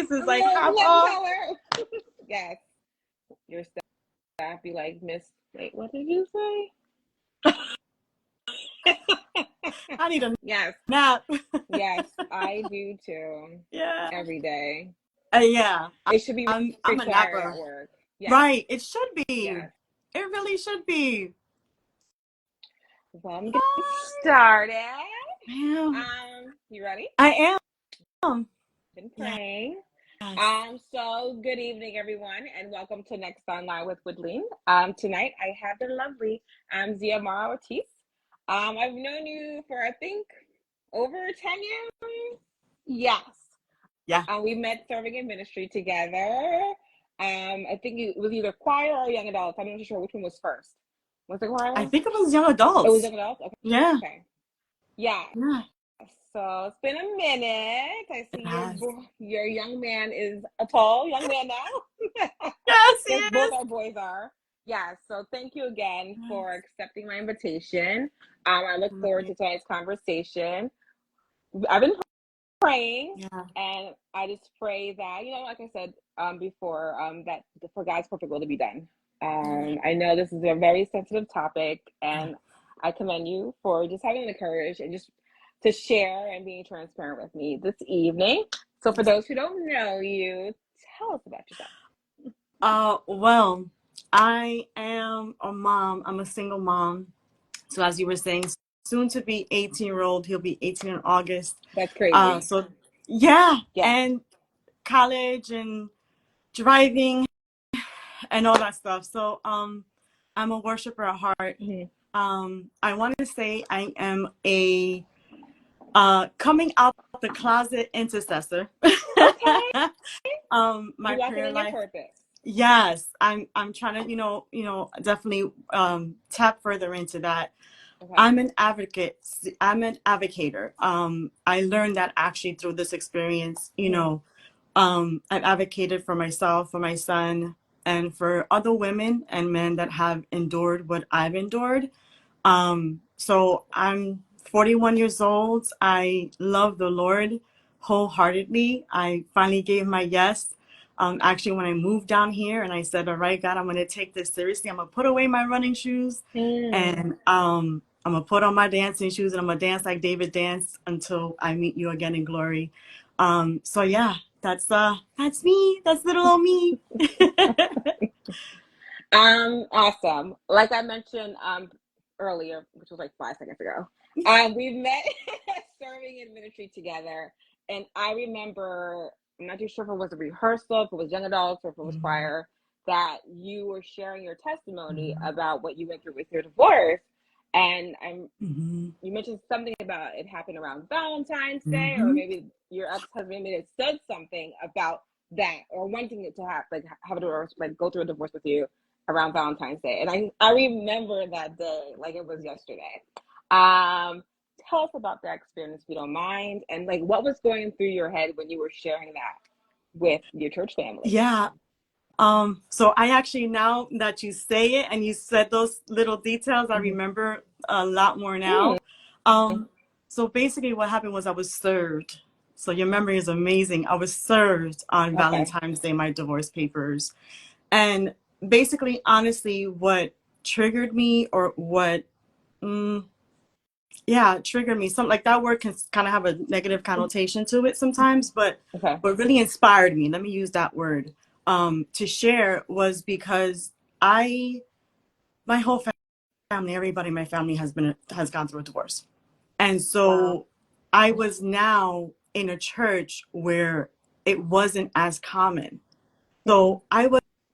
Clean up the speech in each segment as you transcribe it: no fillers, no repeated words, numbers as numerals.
is like, One Papa. color. Yes. Your staff be like, Miss, wait, what did you say? I need a Yes. nap. Yes, I do too. Yeah. Every day. Yeah. It should be I'm a required at napper. work. Yes. Right. It should be. Yes. It really should be. Well, I'm getting started. Man, You ready? I am. Been Yes. praying. So good evening, everyone, and welcome to Next Online with Woodleen. Tonight I have the lovely Xiomara Ortiz. I've known you for I think over 10 years. Yes. Yeah. We met serving in ministry together. I think it was either choir or young adults. I'm not sure which one was first. Was it I choir? think it was young It was adults. young adults. Okay. Yeah. Okay. Yeah. Yeah. So it's been a minute. I see Yes. your young man is a tall young man now. Yes, he Yes, both is. our boys are. Yeah. So thank you again for accepting my invitation. I look forward to tonight's conversation. I've been praying, Yeah. and I just pray that like I said before, that for God's perfect will to be done. I know this is a very sensitive topic, and I commend you for just having the courage and just to share and being transparent with me this evening. So, for those who don't know you, tell us about yourself. Well, I am a mom. I'm a single mom. So as you were saying, soon to be 18-year-old. He'll be 18 in August. That's crazy. So yeah, Yeah. and college and driving and all that stuff. So I'm a worshiper at heart. Mm-hmm. I want to say I am a coming out the closet intercessor. Okay. My You're walking prayer in your life. purpose. Yes, I'm trying to, definitely tap further into that. Okay. I'm an advocate. I'm an advocator. I learned that actually through this experience. Mm-hmm. I've advocated for myself, for my son, and for other women and men that have endured what I've endured. So I'm 41 years old. I love the Lord wholeheartedly. I finally gave my yes. Actually, when I moved down here and I said, all right, God, I'm going to take this seriously. I'm going to put away my running shoes and I'm going to put on my dancing shoes and I'm going to dance like David danced until I meet you again in glory. So yeah, that's me. That's little old me. Awesome. Like I mentioned earlier, which was like 5 seconds ago, we met serving in ministry together, and I remember, I'm not too sure if it was a rehearsal, if it was young adults, or if it was choir, that you were sharing your testimony about what you went through with your divorce, and you mentioned something about it happened around Valentine's Day, or maybe your ex-husband maybe said something about that, or wanting it to have a divorce, like go through a divorce with you around Valentine's Day. And I remember that day like it was yesterday. Tell us about that experience if you don't mind, and like what was going through your head when you were sharing that with your church family. Yeah. So I actually, now that you say it and you said those little details, I remember a lot more now. So basically what happened was I was served. So your memory is amazing. I was served on Okay. Valentine's Day, my divorce papers. And basically, honestly, what triggered me or what, triggered me, something like that word can kind of have a negative connotation to it sometimes, but Okay. what really inspired me, let me use that word, to share was because my whole family, everybody in my family has gone through a divorce. And Wow. so I was now in a church where it wasn't as common. So I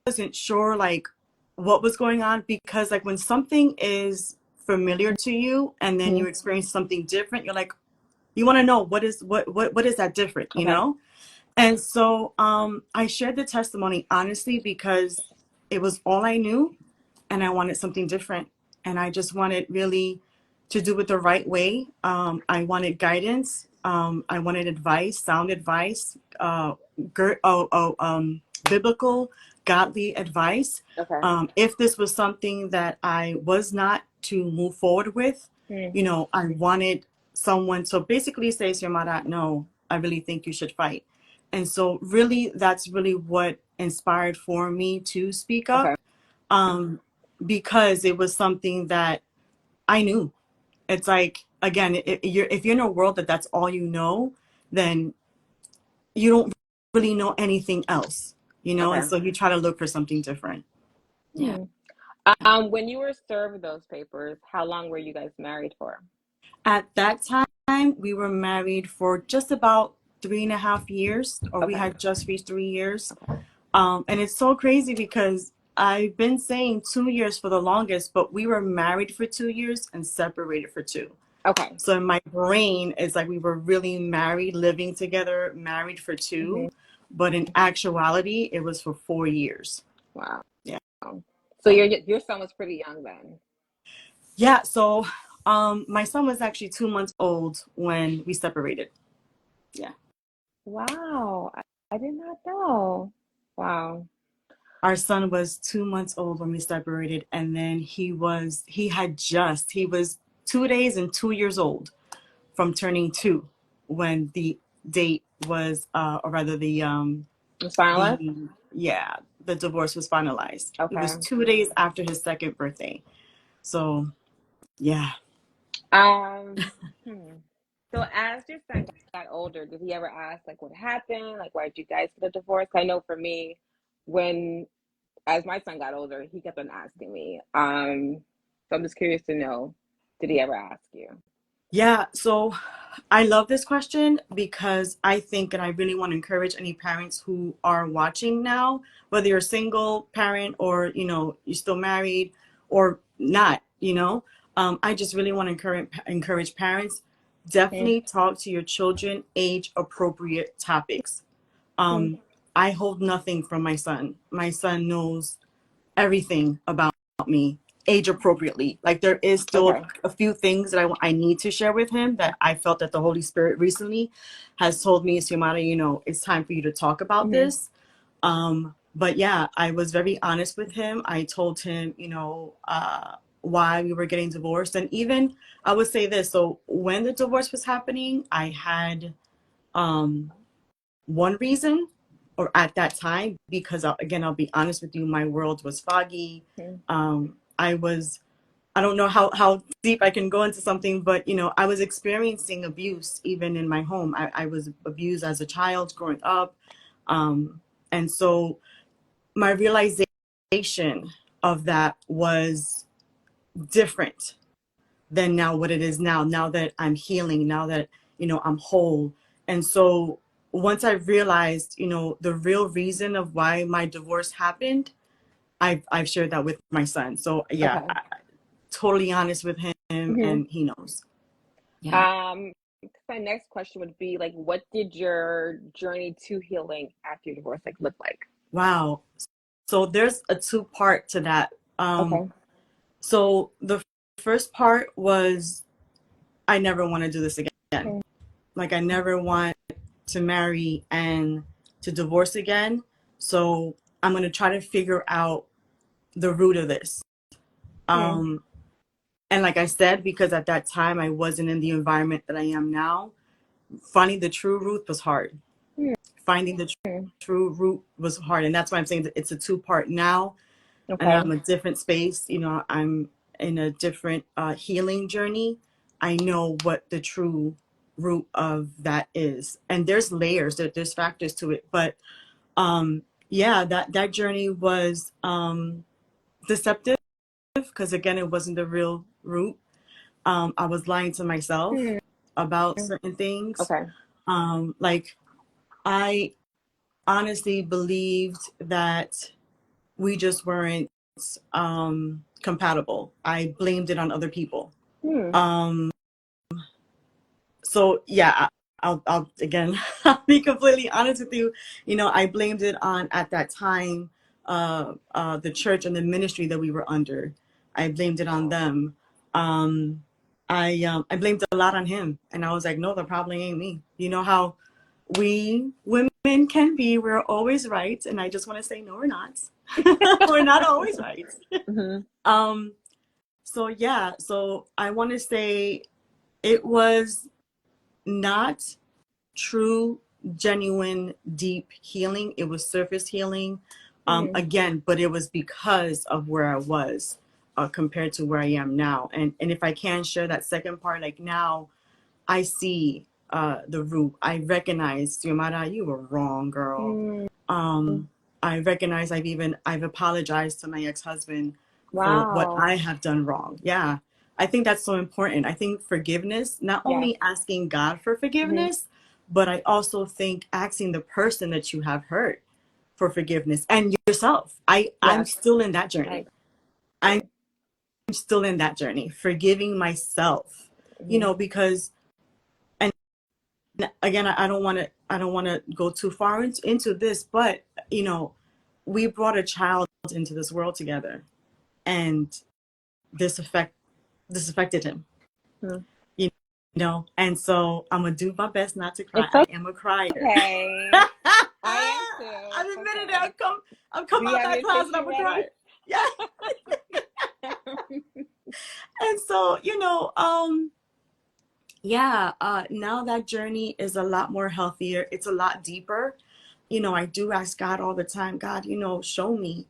wasn't sure like what was going on, because like when something is familiar to you and then you experience something different, you're like, you want to know what is that different, you Okay. know? And so I shared the testimony honestly because it was all I knew and I wanted something different. And I just wanted really to do it the right way. I wanted guidance. I wanted advice, sound advice, biblical, godly advice. Okay. If this was something that I was not to move forward with, I wanted someone to basically say, Xiomara, no, I really think you should fight. And so really, that's really what inspired for me to speak Okay. up, um, because it was something that I knew. It's like, again, if you're in a world that that's all you know, then you don't really know anything else, and Okay. so you try to look for something different. Yeah. Hmm. When you were served those papers, how long were you guys married for? At that time, we were married for just about 3.5 years, or we Okay. had just reached 3 years. Okay. And it's so crazy because I've been saying 2 years for the longest, but we were married for 2 years and separated for two. Okay. So in my brain, it's like we were really married, living together, married for Hmm. two, but in actuality, it was for 4 years. Wow. Yeah. So your son was pretty young then. Yeah. So, my son was actually 2 months old when we separated. Yeah. Wow. I did not know. Wow. Our son was 2 months old when we separated, and then he was 2 days and 2 years old from turning two when the date was, or rather You finalized? the yeah, the divorce was finalized. It was Okay. 2 days after his second birthday. So yeah. Um, hmm. So as your son got older, did he ever ask like what happened? Like why did you guys get a divorce? I know for me, when as my son got older, he kept on asking me. So I'm just curious to know, did he ever ask you? Yeah, so I love this question because I think, and I really want to encourage any parents who are watching now, whether you're a single parent or, you're still married or not, I just really want to encourage parents, Hmm. definitely talk to your children age appropriate topics. Hmm. Um, I hold nothing from my son. My son knows everything about me age appropriately. Like there is still Okay. a few things that I need to share with him that I felt that the Holy Spirit recently has told me, Xiomara, it's time for you to talk about Hmm. this. But yeah, I was very honest with him. I told him, why we were getting divorced. And even I would say this. So when the divorce was happening, I had um, one reason, or at that time, because again, I'll be honest with you, my world was foggy. Hmm. I don't know how deep I can go into something, but I was experiencing abuse even in my home. I was abused as a child growing up. And so my realization of that was different than now what it is now that I'm healing, now that I'm whole. And so once I realized the real reason of why my divorce happened, I've shared that with my son. So yeah, Okay. totally honest with him, Hmm. and he knows. Yeah. Um, my next question would be like, what did your journey to healing after your divorce like look like? Wow. So there's a two-part to that. Okay. So the first part was, I never want to do this again. Hmm. Like I never want to marry and to divorce again. So I'm going to try to figure out the root of this. Hmm. Um, and like I said, because at that time I wasn't in the environment that I am now, finding the true root was hard. Finding the Hmm. true root was hard. And that's why I'm saying that it's a two-part now. And Okay. I'm a different space. I'm in a different healing journey. I know what the true root of that is. And there's layers, there's factors to it. But yeah, that journey was deceptive because again, it wasn't the real root. I was lying to myself Hmm. about certain things. Okay. Like I honestly believed that we just weren't compatible. I blamed it on other people. Hmm. Um, so yeah, I'll again, I'll be completely honest with you. I blamed it on at that time the church and the ministry that we were under. I blamed it on them. Um, I blamed a lot on him, and I was like, no, the problem ain't me. You know how we women can be. We're always right, and I just want to say, no, we're not. We're not always right. Hmm. Um, so yeah, so I want to say it was not true genuine, deep healing. It was surface healing. Mm-hmm. Again, but it was because of where I was compared to where I am now. And if I can share that second part, like now I see the root. I recognize, Xiomara, you were wrong, girl. Mm. I recognize I've apologized to my ex-husband for what Wow. I have done wrong. Yeah. I think that's so important. I think forgiveness, not Yes. only asking God for Mm-hmm. forgiveness, but I also think asking the person that you have hurt for forgiveness and yourself. I'm Yes. still in that I journey. I'm agree. still in that journey, forgiving myself, Mm-hmm. because, and again, I don't want to go too far into this, but we brought a child into this world together, and this affect this affected him, Mm-hmm. you and so I'm gonna do my best not to cry. It's I am a crier. okay. I am too. I've It's admitted it. okay. I've come Do you out have that your closet. I'm tissue a ready? crier. Yeah. And so yeah, now that journey is a lot more healthier. It's a lot deeper. I do ask God all the time, God, show me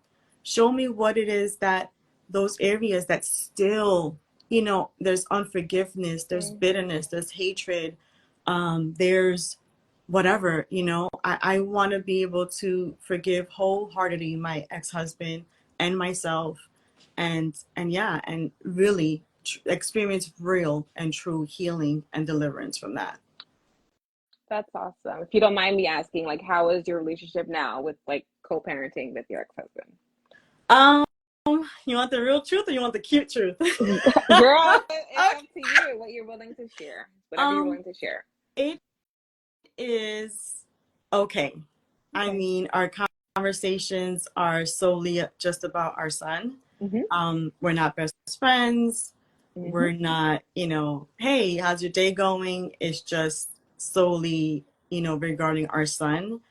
what it is, that those areas that still, there's unforgiveness, there's Mm. bitterness, there's hatred, there's whatever, I want to be able to forgive wholeheartedly my ex-husband and myself, and yeah, and really experience real and true healing and deliverance from that. That's awesome. If you don't mind me asking, like, how is your relationship now with like co-parenting with your ex-husband? Um, you want the real truth or you want the cute truth? Girl, it's Okay. up to you what you're willing to share. Whatever you're Um, willing to share. it is okay. I Okay. mean, our conversations are solely just about our son. Mm-hmm. We're not best friends. Mm-hmm. We're not, hey, how's your day going? It's just solely, regarding our son,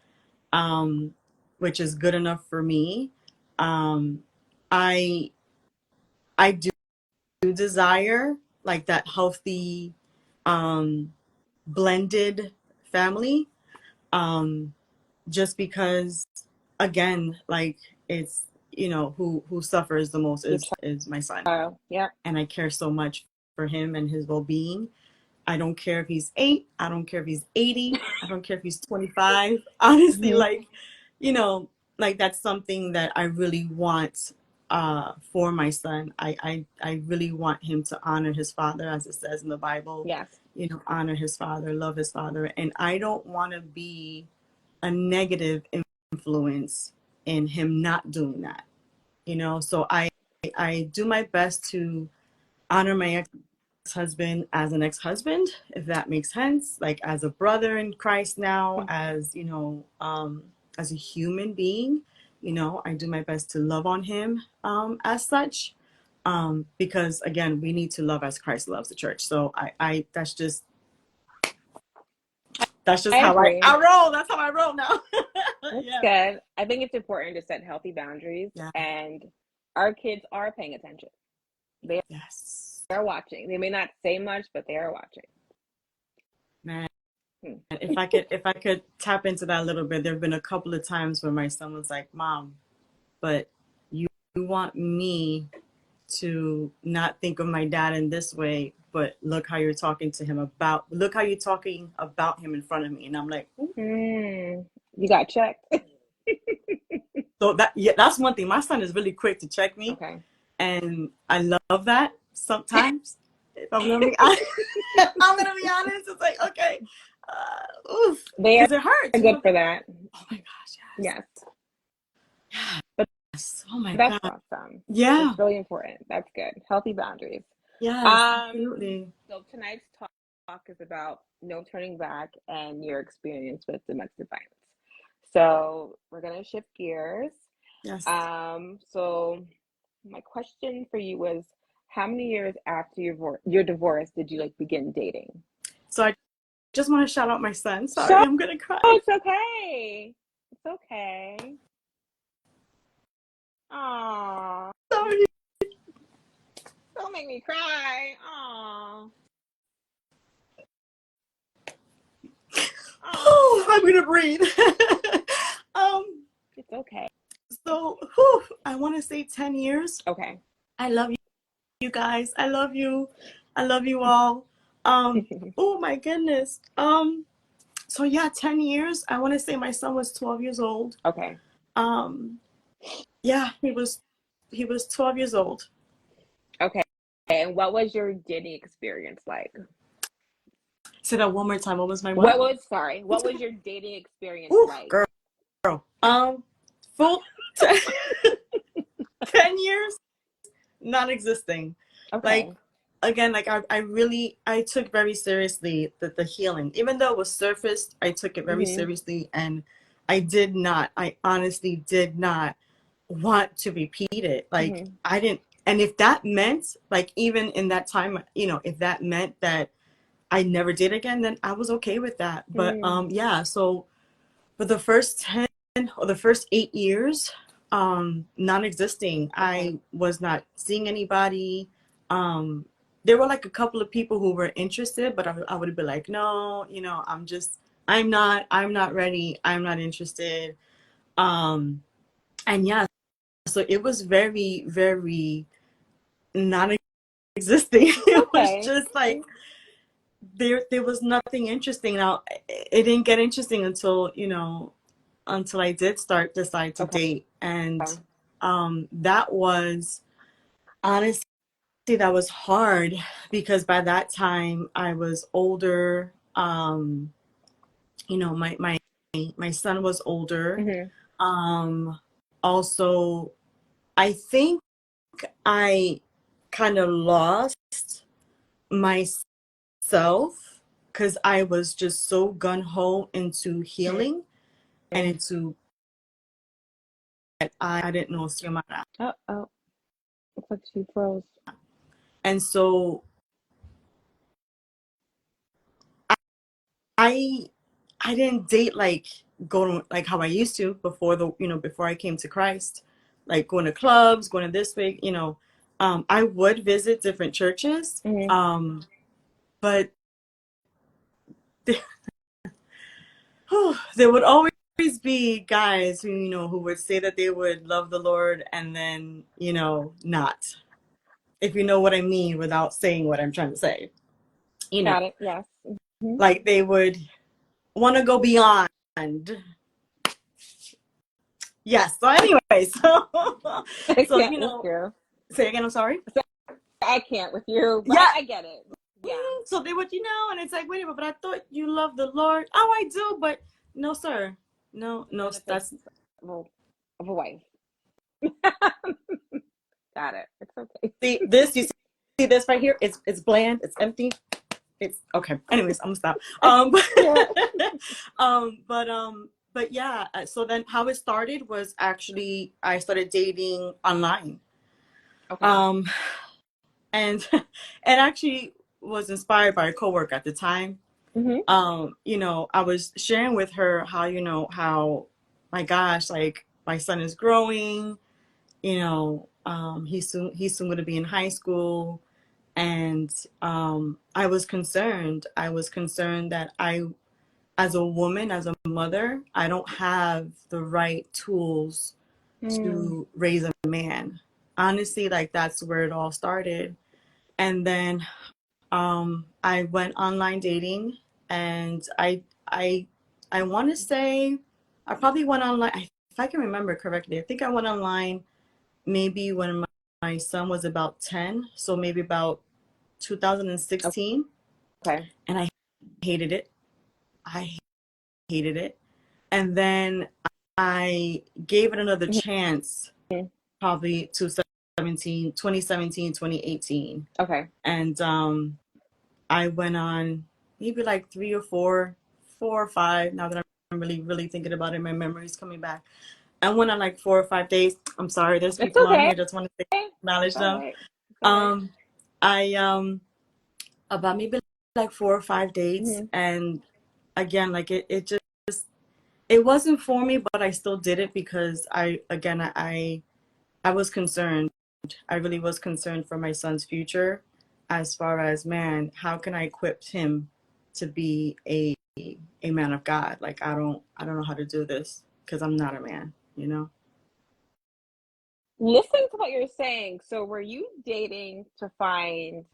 um, which is good enough for me. Um, I I do desire like that healthy, um, blended family. Um, just because, again, like it's who suffers the most Your is my son, child. Yeah. and I care so much for him and his well-being. I don't care if he's 8, I don't care if he's 80, I don't care if he's 25. Honestly, Mm-hmm. like, you know, like that's something that I really want for my son. I really want him to honor his father, as it says in the Bible, Yes. honor his father, love his father. And I don't want to be a negative influence in him not doing that, So I do my best to honor my ex-husband as an ex-husband, if that makes sense, like as a brother in Christ now, as a human being, I do my best to love on him as such, because again, we need to love as Christ loves the church. So I that's just I how I agree. roll. That's how I roll now. That's Yeah. good. I think it's important to set healthy boundaries, Yeah. and our kids are paying attention. They Yes. are watching. They may not say much, but they are watching. Man. Hmm. If I could tap into that a little bit, there have been a couple of times where my son was like, "Mom, but you want me to not think of my dad in this way, but look how you're talking about him in front of me." And I'm like, "Ooh." Hmm. You got checked. So that's one thing. My son is really quick to check me, Okay. and I love that sometimes. If I'm gonna be honest, I'm gonna be honest. It's like, okay, oof, They are because it hurts, good for that. Oh my gosh, yes. Yes. But Yes. Oh my that's God. awesome. That's Yeah. really important. That's good. Healthy boundaries. Yes, Um, absolutely. so tonight's talk is about no turning back and your experience with domestic violence. So we're gonna shift gears. Yes. So my question for you was, how many years after your divorce did you like begin dating? So I just want to shout out my son. So Sorry, I'm gonna cry. it's okay. It's okay. Aw, Sorry. don't make me cry. Aw. Oh, I'm gonna breathe. um, It's okay. so I want to say 10 years. Okay. I love you guys. I love you. I love you all. Oh my goodness. So yeah, 10 years. I want to say my son was 12 years old. Okay. Um, yeah, he was 12 years old. Okay. And what was your dating experience like? Say that one more time. What was my What what? was, sorry, what was your dating experience Ooh, like? girl. Full 10, 10 years non-existing. Like Okay. again, like I really I took very seriously the healing. Even though it was surfaced, I took it very Mm-hmm. seriously, and I honestly did not want to repeat it. Like Mm-hmm. I didn't, and if that meant, like, even in that time, if that meant that I never did again, then I was okay with that. But Mm. yeah, so for the first 10 or the first 8 years, non-existing. Okay. I was not seeing anybody. um there were like a couple of people who were interested, but I would be like, no, I'm not ready, I'm not interested. um and yeah, so it was very, very non-existing. It was Okay. just like there was nothing interesting. Now it didn't get interesting until I did decide to Okay. date. And that was honestly, that was hard because by that time I was older. My son was older. Mm-hmm. Um, Also, I think I kind of lost myself because I was just so gun ho into healing and into that I didn't know Xiomara. Oh, looks like she froze. And so I I didn't date like going like how I used to before I came to Christ, like going to clubs, going to this way. I would visit different churches, Mm-hmm. but there, there would always be guys who would say that they would love the Lord and then not, if you know what I mean, without saying what I'm trying to say. You know, Got it. Yes. Mm-hmm. like they would want to go beyond. Yes. So anyway, so I so can't with you. say again. I'm sorry. So I can't with you, but Yeah. I get it. Yeah. So they would, and it's like, wait a minute, but I thought you loved the Lord. Oh, I do, but no, sir. No, no, Benefits that's of a wife. Got it. It's okay. see this. You see this right here? It's bland. It's empty. It's okay. Anyways, I'm gonna stop. Yeah. But yeah. So then, how it started was actually I started dating online. Okay. Um, and it actually was inspired by a coworker at the time. Mm-hmm. I was sharing with her how my gosh, like my son is growing. He's soon going to be in high school, and I was concerned. I was concerned that as a woman, as a mother, I don't have the right tools Mm. to raise a man. Honestly, like that's where it all started. And then I went online dating, and I want to say I probably went online. If I can remember correctly, I think I went online maybe when my son was about 10, so maybe about 2016, Okay. and I hated it. I hated it, and then I gave it another chance, Mm-hmm. probably 2017, 2018, Okay. and I went on maybe like four or five. Now that I'm really, really thinking about it, my memory's coming back. I went on like 4 or 5 days. I'm sorry, there's It's people on okay. here. Just want to It's acknowledge all them. right. It's all right. Um, I about maybe like 4 or 5 dates, Mm-hmm. and again, like it wasn't for me, but I still did it because I was concerned. I really was concerned for my son's future, as far as, man, how can I equip him to be a man of God. Like I don't know how to do this because I'm not a man, you know? Listening to what you're saying, so were you dating to find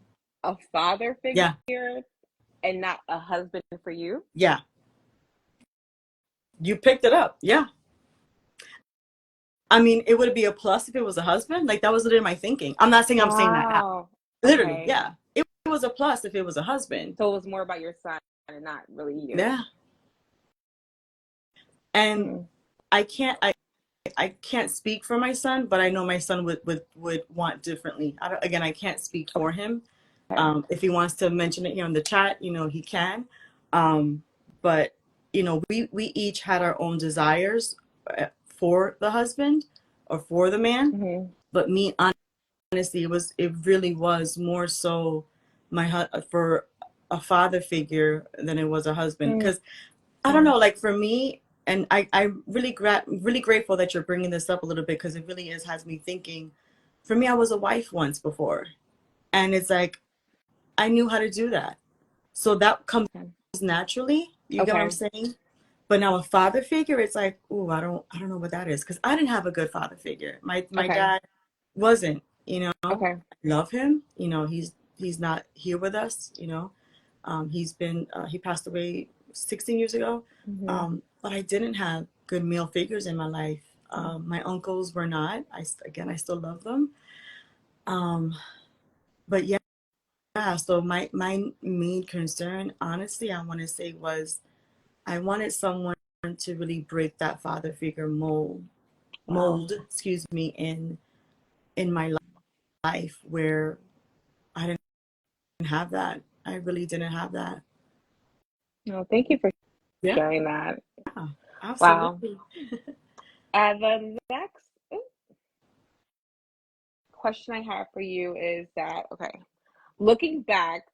a father Yeah, figure and not a husband for you? yeah. You picked it up. Yeah. I mean, it would be a plus if it was a husband. Like that was literally my thinking. I'm saying that now. Wow. Literally, Okay. yeah. It was a plus if it was a husband. So it was more about your son and not really you. Yeah. And Hmm. I can't I can't speak for my son, but I know my son would want differently. Again, I can't speak for him. Okay. If he wants to mention it here in the chat, you know, he can. Um, but you know, we each had our own desires for the husband or for the man. Hmm. But me, honestly, it really was more so for a father figure than it was a husband. Hmm. Because I don't know, like for me, and I'm really grateful that you're bringing this up a little bit because it really has me thinking. For me, I was a wife once before, and it's like I knew how to do that. So that comes Okay. naturally. You get what I'm Okay. saying? But now a father figure, it's like, oh, I don't know what that is because I didn't have a good father figure. My Okay. dad wasn't, you know. Okay. I love him. You know, he's not here with us, you know. He passed away 16 years ago. Hmm. But I didn't have good male figures in my life. My uncles were not. I still love them. Um, but yeah, so my main concern, honestly, I want to say was I wanted someone to really break that father figure Wow. excuse me, in my life where I didn't have that. I really didn't have that. No, thank you for Yeah, sharing that. Wow. absolutely. The next question I have for you is that, okay, looking back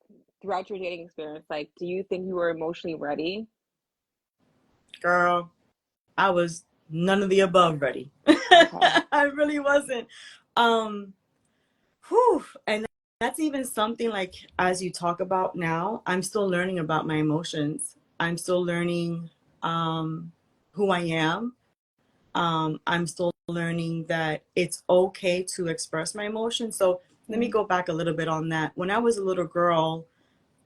throughout your dating experience, like, do you think you were emotionally ready? Girl, I was none of the above ready. Okay. I really wasn't. Um, whew, and that's even something like as you talk about now, I'm still learning about my emotions. I'm still learning who I am. I'm still learning that it's okay to express my emotions. So let me Mm, go back a little bit on that. When I was a little girl,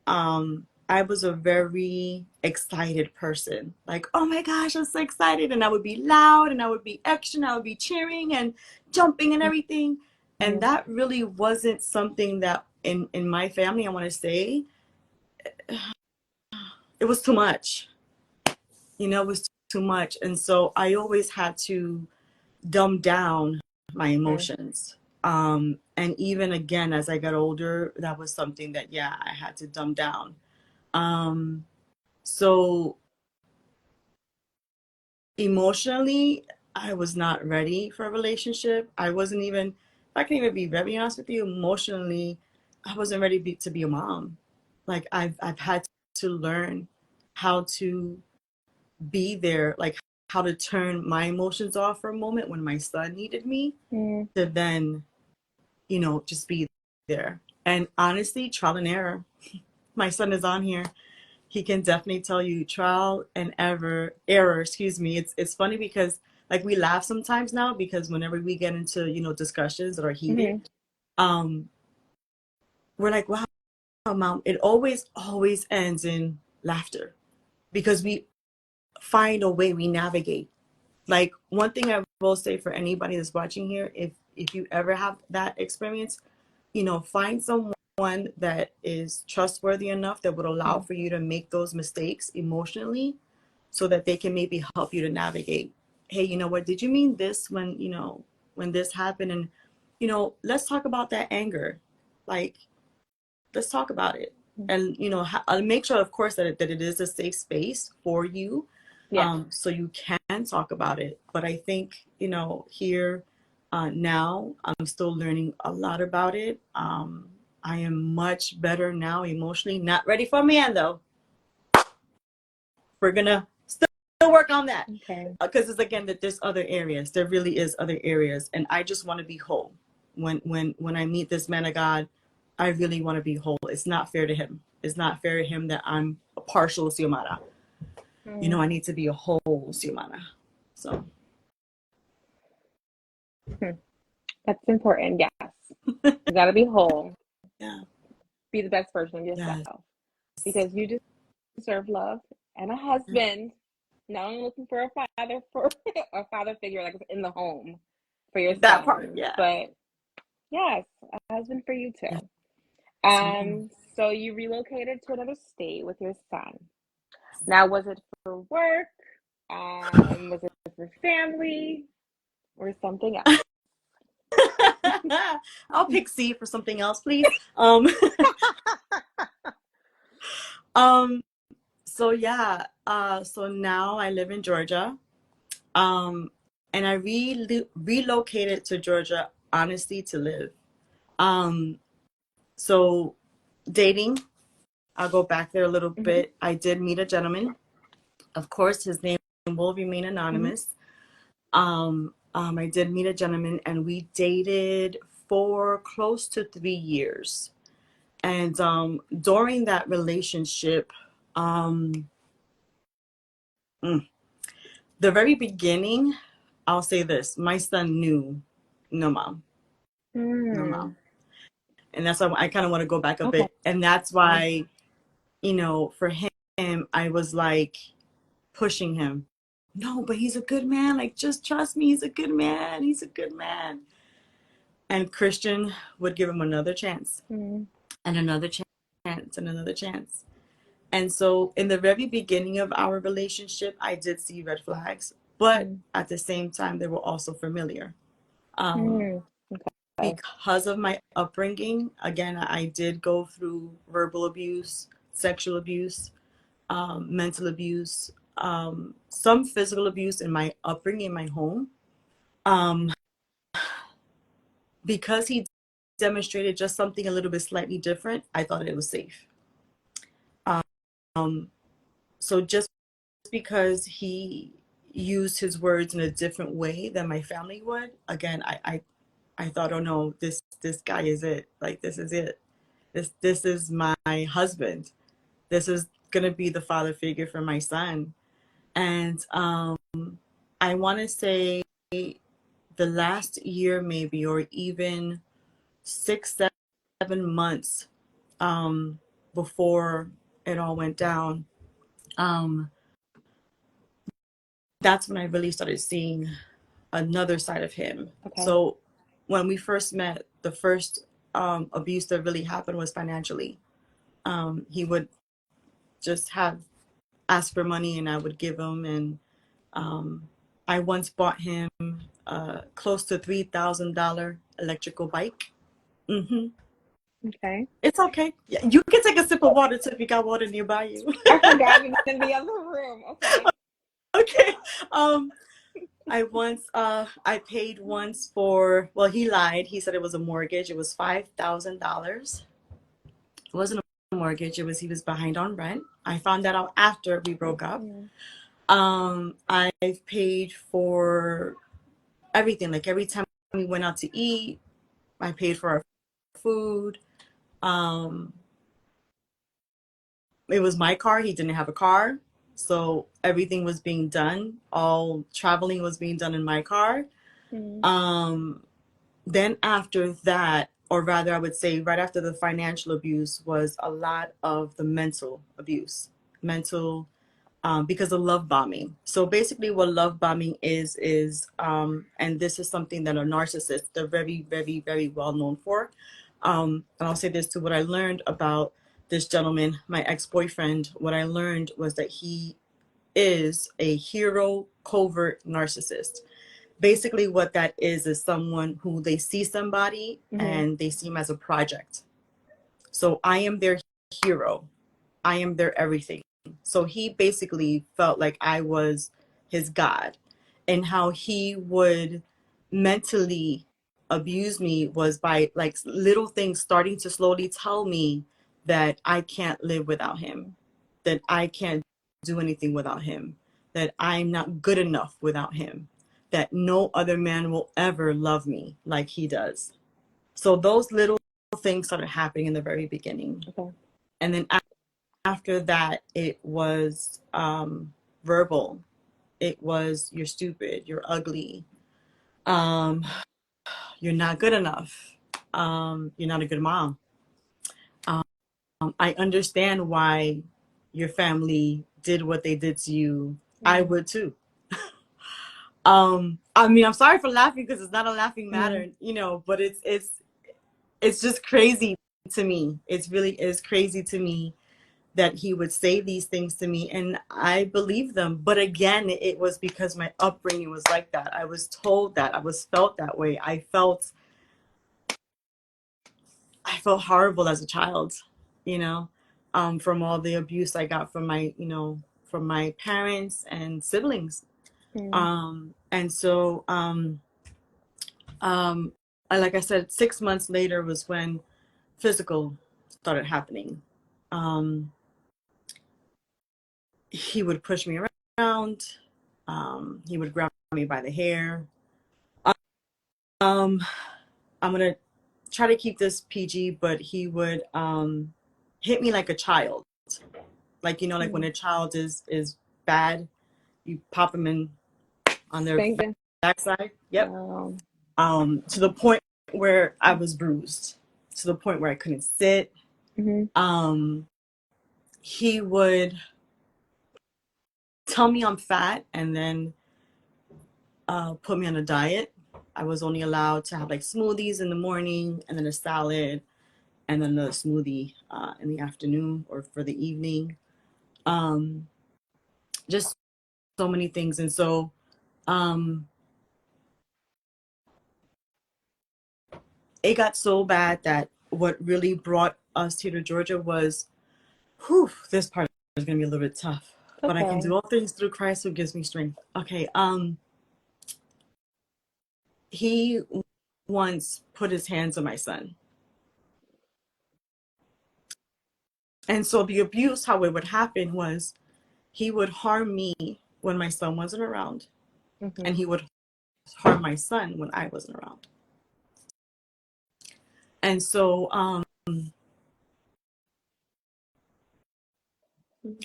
I was a very excited person. Like, oh my gosh, I'm so excited. And I would be loud and I would be action, I would be cheering and jumping and everything. And mm, that really wasn't something that in my family, I want to say, it was too much. You know, it was too much. And so I always had to dumb down my mm, emotions. And even again, as I got older, that was something that, yeah, I had to dumb down. Um, so emotionally, I was not ready for a relationship. I wasn't even, if I can even be very honest with you, emotionally, I wasn't ready to be a mom. Like I've had to learn how to be there, like how to turn my emotions off for a moment when my son needed me mm, to then, you know, just be there. And honestly, trial and error. My son is on here. He can definitely tell you trial and error, excuse me. It's funny because like we laugh sometimes now because whenever we get into, you know, discussions that are heated, mm, um, we're like, wow, mom, it always ends in laughter because we find a way, we navigate. Like one thing I will say for anybody that's watching here, if you ever have that experience, you know, find someone that is trustworthy enough that would allow mm, for you to make those mistakes emotionally so that they can maybe help you to navigate. Hey, you know what? Did you mean this when, you know, when this happened? And, you know, let's talk about that anger. Like, let's talk about it. mm. And, you know, I'll make sure, of course, that it is a safe space for you, Yeah. so you can talk about it. But I think, you know, here now, I'm still learning a lot about it. I am much better now emotionally. Not ready for a man, though. We're going to still work on that. Okay. Because it's again that there's other areas. There really is other areas. And I just want to be whole. When I meet this man of God, I really want to be whole. It's not fair to him. it's not fair to him that I'm a partial Xiomara. You know, I need to be a whole Xiomara. So That's important. Yes, you got to be whole. yeah, Be the best version of yes, yourself because you deserve love and a husband. Not only looking for a father for a father figure like in the home for your that part. son, Yeah, but yes, a husband for you yes, too. ma'am. So you relocated to another state with your son. Now, was it for work? Was it for family or something else? I'll pick C for something else, please. Um, so yeah, so now I live in Georgia. Um, and I relocated to Georgia honestly to live. Um, so dating, I'll go back there a little Mm-hmm. bit. I did meet a gentleman. Of course, his name will remain Mm-hmm. anonymous. I did meet a gentleman and we dated for close to 3 years. And during that relationship, um, mm, the very beginning, I'll say this, my son knew, no mom, no Mm, mom. And that's why I kind of want to go back a okay. bit. And that's why, you know, for him, I was like pushing him. No, but he's a good man. Like, just trust me. He's a good man. He's a good man. And Christian would give him another chance Mm, and another chance and another chance. And so, in the very beginning of our relationship, I did see red flags, but mm, at the same time, they were also familiar. Um, mm. Okay. because of my upbringing, again, I did go through verbal abuse, sexual abuse, mental abuse, some physical abuse in my upbringing in my home. Um, because he demonstrated just something a little bit slightly different, I thought it was safe. Um, so just because he used his words in a different way than my family would, again, I thought, oh no, this guy is it. Like this is it. This is my husband. This is gonna be the father figure for my son. And I want to say the last year maybe, or even 6, 7 months um, before it all went down, um, that's when I really started seeing another side of him. Okay. So when we first met, the first abuse that really happened was financially. He would just have ask for money and I would give him. And um, I once bought him a close to $3,000 electrical bike. Mm-hmm. Okay. It's okay. Yeah, you can take a sip of water too if you got water nearby you. I forgot it was in the other room. Okay. Okay. Um, I paid once for, well, he lied. He said it was a mortgage. It was $5,000. It wasn't a mortgage. It was he was behind on rent. I found that out after we broke up. Mm, I've paid for everything. Like every time we went out to eat, I paid for our food. Um, it was my car. He didn't have a car. So everything was being done. All traveling was being done in my car. mm, Um, then after that, or rather, I would say right after the financial abuse, was a lot of the mental abuse, mental, because of love bombing. So basically, what love bombing and this is something that a narcissist, they're very, very, very well known for. And I'll say this too: what I learned about this gentleman, my ex-boyfriend, what I learned was that he is a hero covert narcissist. Basically what that is someone who they see somebody mm-hmm. and they see him as a project. So I am their hero. I am their everything. So he basically felt like I was his god, and how he would mentally abuse me was by like little things starting to slowly tell me that I can't live without him, that I can't do anything without him, that I'm not good enough without him, that no other man will ever love me like he does. So those little things started happening in the very beginning. Okay. And then after that, it was verbal. It was, you're stupid, you're ugly, um, you're not good enough, you're not a good mom. Um, I understand why your family did what they did to you. I Mm-hmm. would too. I mean, I'm sorry for laughing because it's not a laughing Mm-hmm. matter, but it's just crazy to me. It's really is crazy to me that he would say these things to me, and I believe them. But again, it was because my upbringing was like that. I was told that. I was felt that way. I felt horrible as a child, you know, from all the abuse I got from my parents and siblings. And so, um, like I said, 6 months later was when physical started happening. Um, he would push me around. He would grab me by the hair. Um, I'm gonna try to keep this PG, but he would hit me like a child. Like like when Mm-hmm. a child is bad, you pop them in on their Thank you. backside. Yep. Wow. To the point where I was bruised, to the point where I couldn't sit. Mm-hmm. Um, he would tell me I'm fat and then put me on a diet. I was only allowed to have like smoothies in the morning and then a salad and then a smoothie in the afternoon or for the evening. Um, just so many things. And so um, it got so bad that what really brought us here to Georgia was, whew, this part is going to be a little bit tough, but I can Okay. do all things through Christ who gives me strength. Okay. He once put his hands on my son. And so the abuse, how it would happen was he would harm me when my son wasn't around, Mm-hmm. and he would harm my son when I wasn't around. And so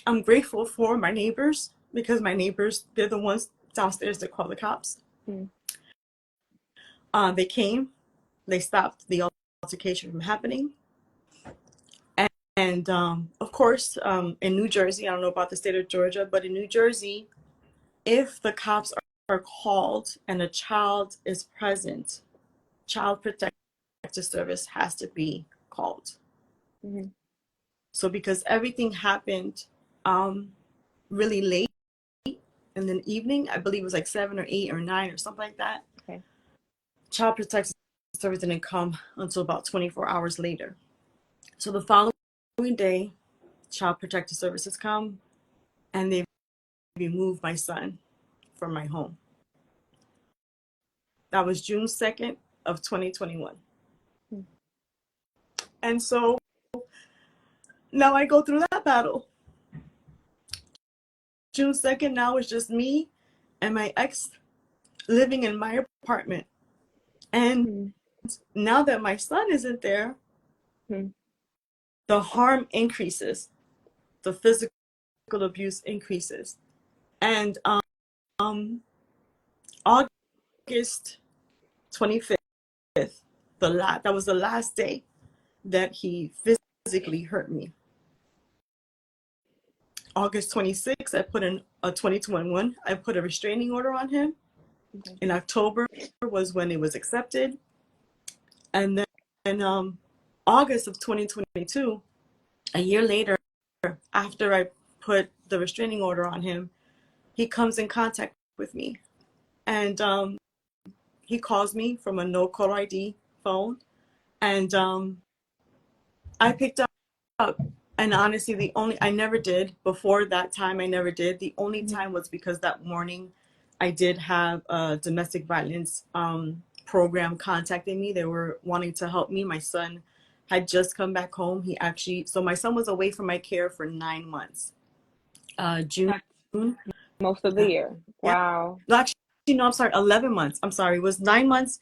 I'm grateful for my neighbors because my neighbors, they're the ones downstairs that call the cops. Mm-hmm. They came, they stopped the altercation from happening. And of course, in New Jersey, I don't know about the state of Georgia, but in New Jersey, if the cops are called and a child is present, child protective service has to be called. Mm-hmm. So because everything happened um, really late in the evening, I believe it was like 7 or 8 or 9 or something like that. Okay. Child protective service didn't come until about 24 hours later. So the following day, child protective services come and they removed my son from my home. That was June 2nd of 2021. Mm-hmm. And so now I go through that battle. June 2nd, now it's just me and my ex living in my apartment. And now that my son isn't there, Mm-hmm. the harm increases, the physical abuse increases. And August 25th, that was the last day that he physically hurt me. August 26th, I put in a 2021, I put a restraining order on him. Okay. In October was when it was accepted. And then in August of 2022, a year later, after I put the restraining order on him, he comes in contact with me. And he calls me from a no caller ID phone. And I picked up. And honestly, I never did. Before that time, I never did. The only Mm-hmm. time was because that morning I did have a domestic violence program contacting me. They were wanting to help me. My son had just come back home. So my son was away from my care for 9 months. June. That's most of the Yeah. year. Yeah. Wow. No, actually, no, I'm sorry, 11 months. I'm sorry. It was 9 months.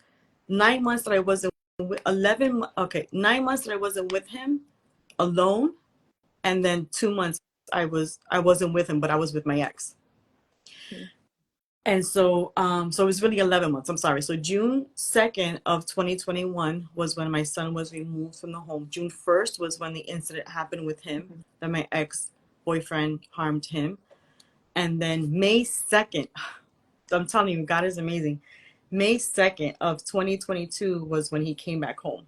9 months that I wasn't with, 11, okay, 9 months that I wasn't with him alone. and then 2 months I wasn't with him, but I was with my ex. Mm. And so it was really 11 months. I'm sorry. So June 2nd of 2021 was when my son was removed from the home. June 1st was when the incident happened with him, Mhm. that my ex-boyfriend harmed him. And then May 2nd, I'm telling you, God is amazing. May 2nd of 2022 was when he came back home.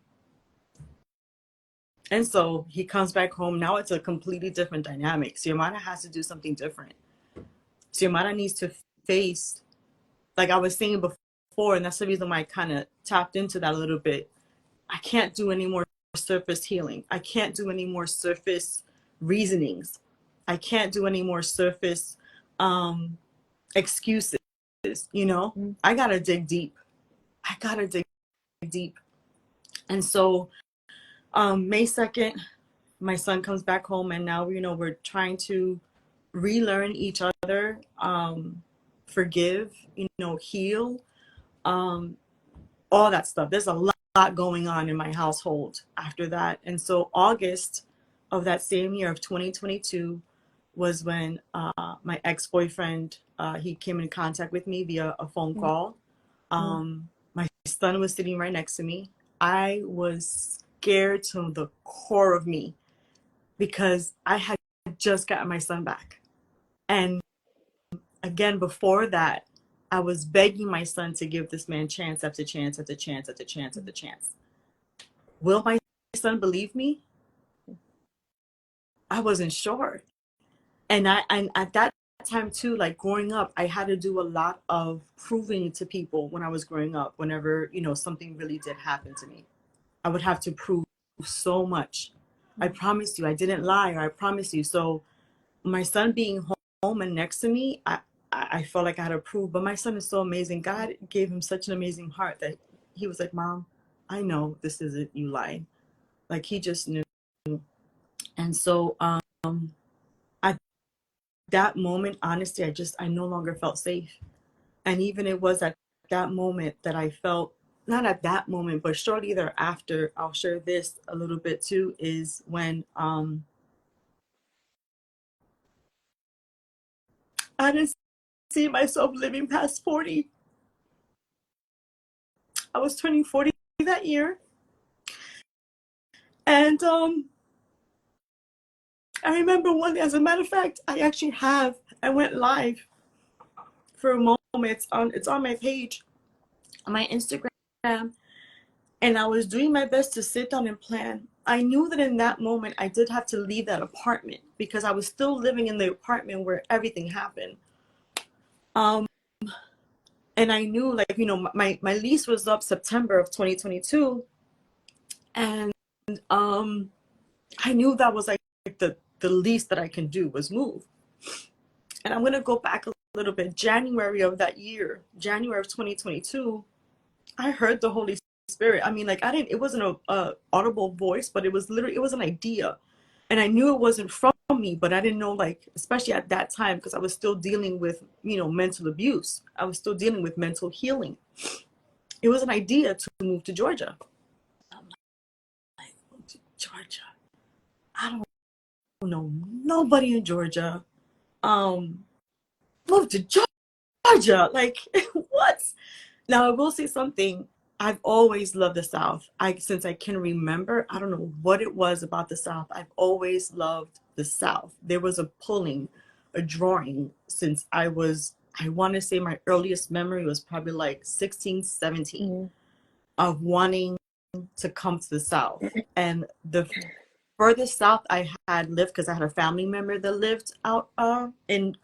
And so he comes back home. Now it's a completely different dynamic. Xiomara has to do something different. Xiomara needs to face, like I was saying before, and that's the reason why I kind of tapped into that a little bit. I can't do any more surface healing. I can't do any more surface reasonings. I can't do any more surface excuses. You know, Mm. I gotta dig deep. I gotta dig deep. And so May 2nd, my son comes back home, and now we're trying to relearn each other, forgive, heal, all that stuff. There's a lot going on in my household after that. And so August of that same year of 2022 was when my ex-boyfriend, he came in contact with me via a phone Mm. call. My son was sitting right next to me. I was scared to the core of me because I had just gotten my son back. And again, before that, I was begging my son to give this man chance after chance after chance after chance after chance. Will my son believe me? I wasn't sure. And at that time too, like growing up, I had to do a lot of proving to people when I was growing up. Whenever something really did happen to me, I would have to prove so much. I promised you, I didn't lie, or I promised you. So my son being home and next to me, I felt like I had to prove. But my son is so amazing. God gave him such an amazing heart that he was like, Mom, I know this isn't you lying. Like he just knew. And so at that moment, honestly, I no longer felt safe. And even it was at that moment that I felt, not at that moment, but shortly thereafter, I'll share this a little bit too, is when I didn't see myself living past 40. I was turning 40 that year. And I remember one day, as a matter of fact, I went live for a moment. It's on my page, on my Instagram, and I was doing my best to sit down and plan. I knew that in that moment I did have to leave that apartment because I was still living in the apartment where everything happened. Um, and I knew, like, my lease was up September of 2022, and um, I knew that was like the least that I can do was move. And I'm gonna go back a little bit. January of that year, January of 2022, I heard the Holy Spirit. I mean, like I didn't. It wasn't a audible voice, but it was an idea, and I knew it wasn't from me. But I didn't know, like, especially at that time, because I was still dealing with mental abuse. I was still dealing with mental healing. It was an idea to move to Georgia. I'm like, move to Georgia. I don't know nobody in Georgia. Um, move to Georgia. Like what? Now I will say something. I've always loved the South. Since I can remember, I don't know what it was about the South. I've always loved the South. There was a pulling, a drawing since I want to say my earliest memory was probably like 16, 17, Mm. of wanting to come to the South. And the furthest south I had lived, because I had a family member that lived out in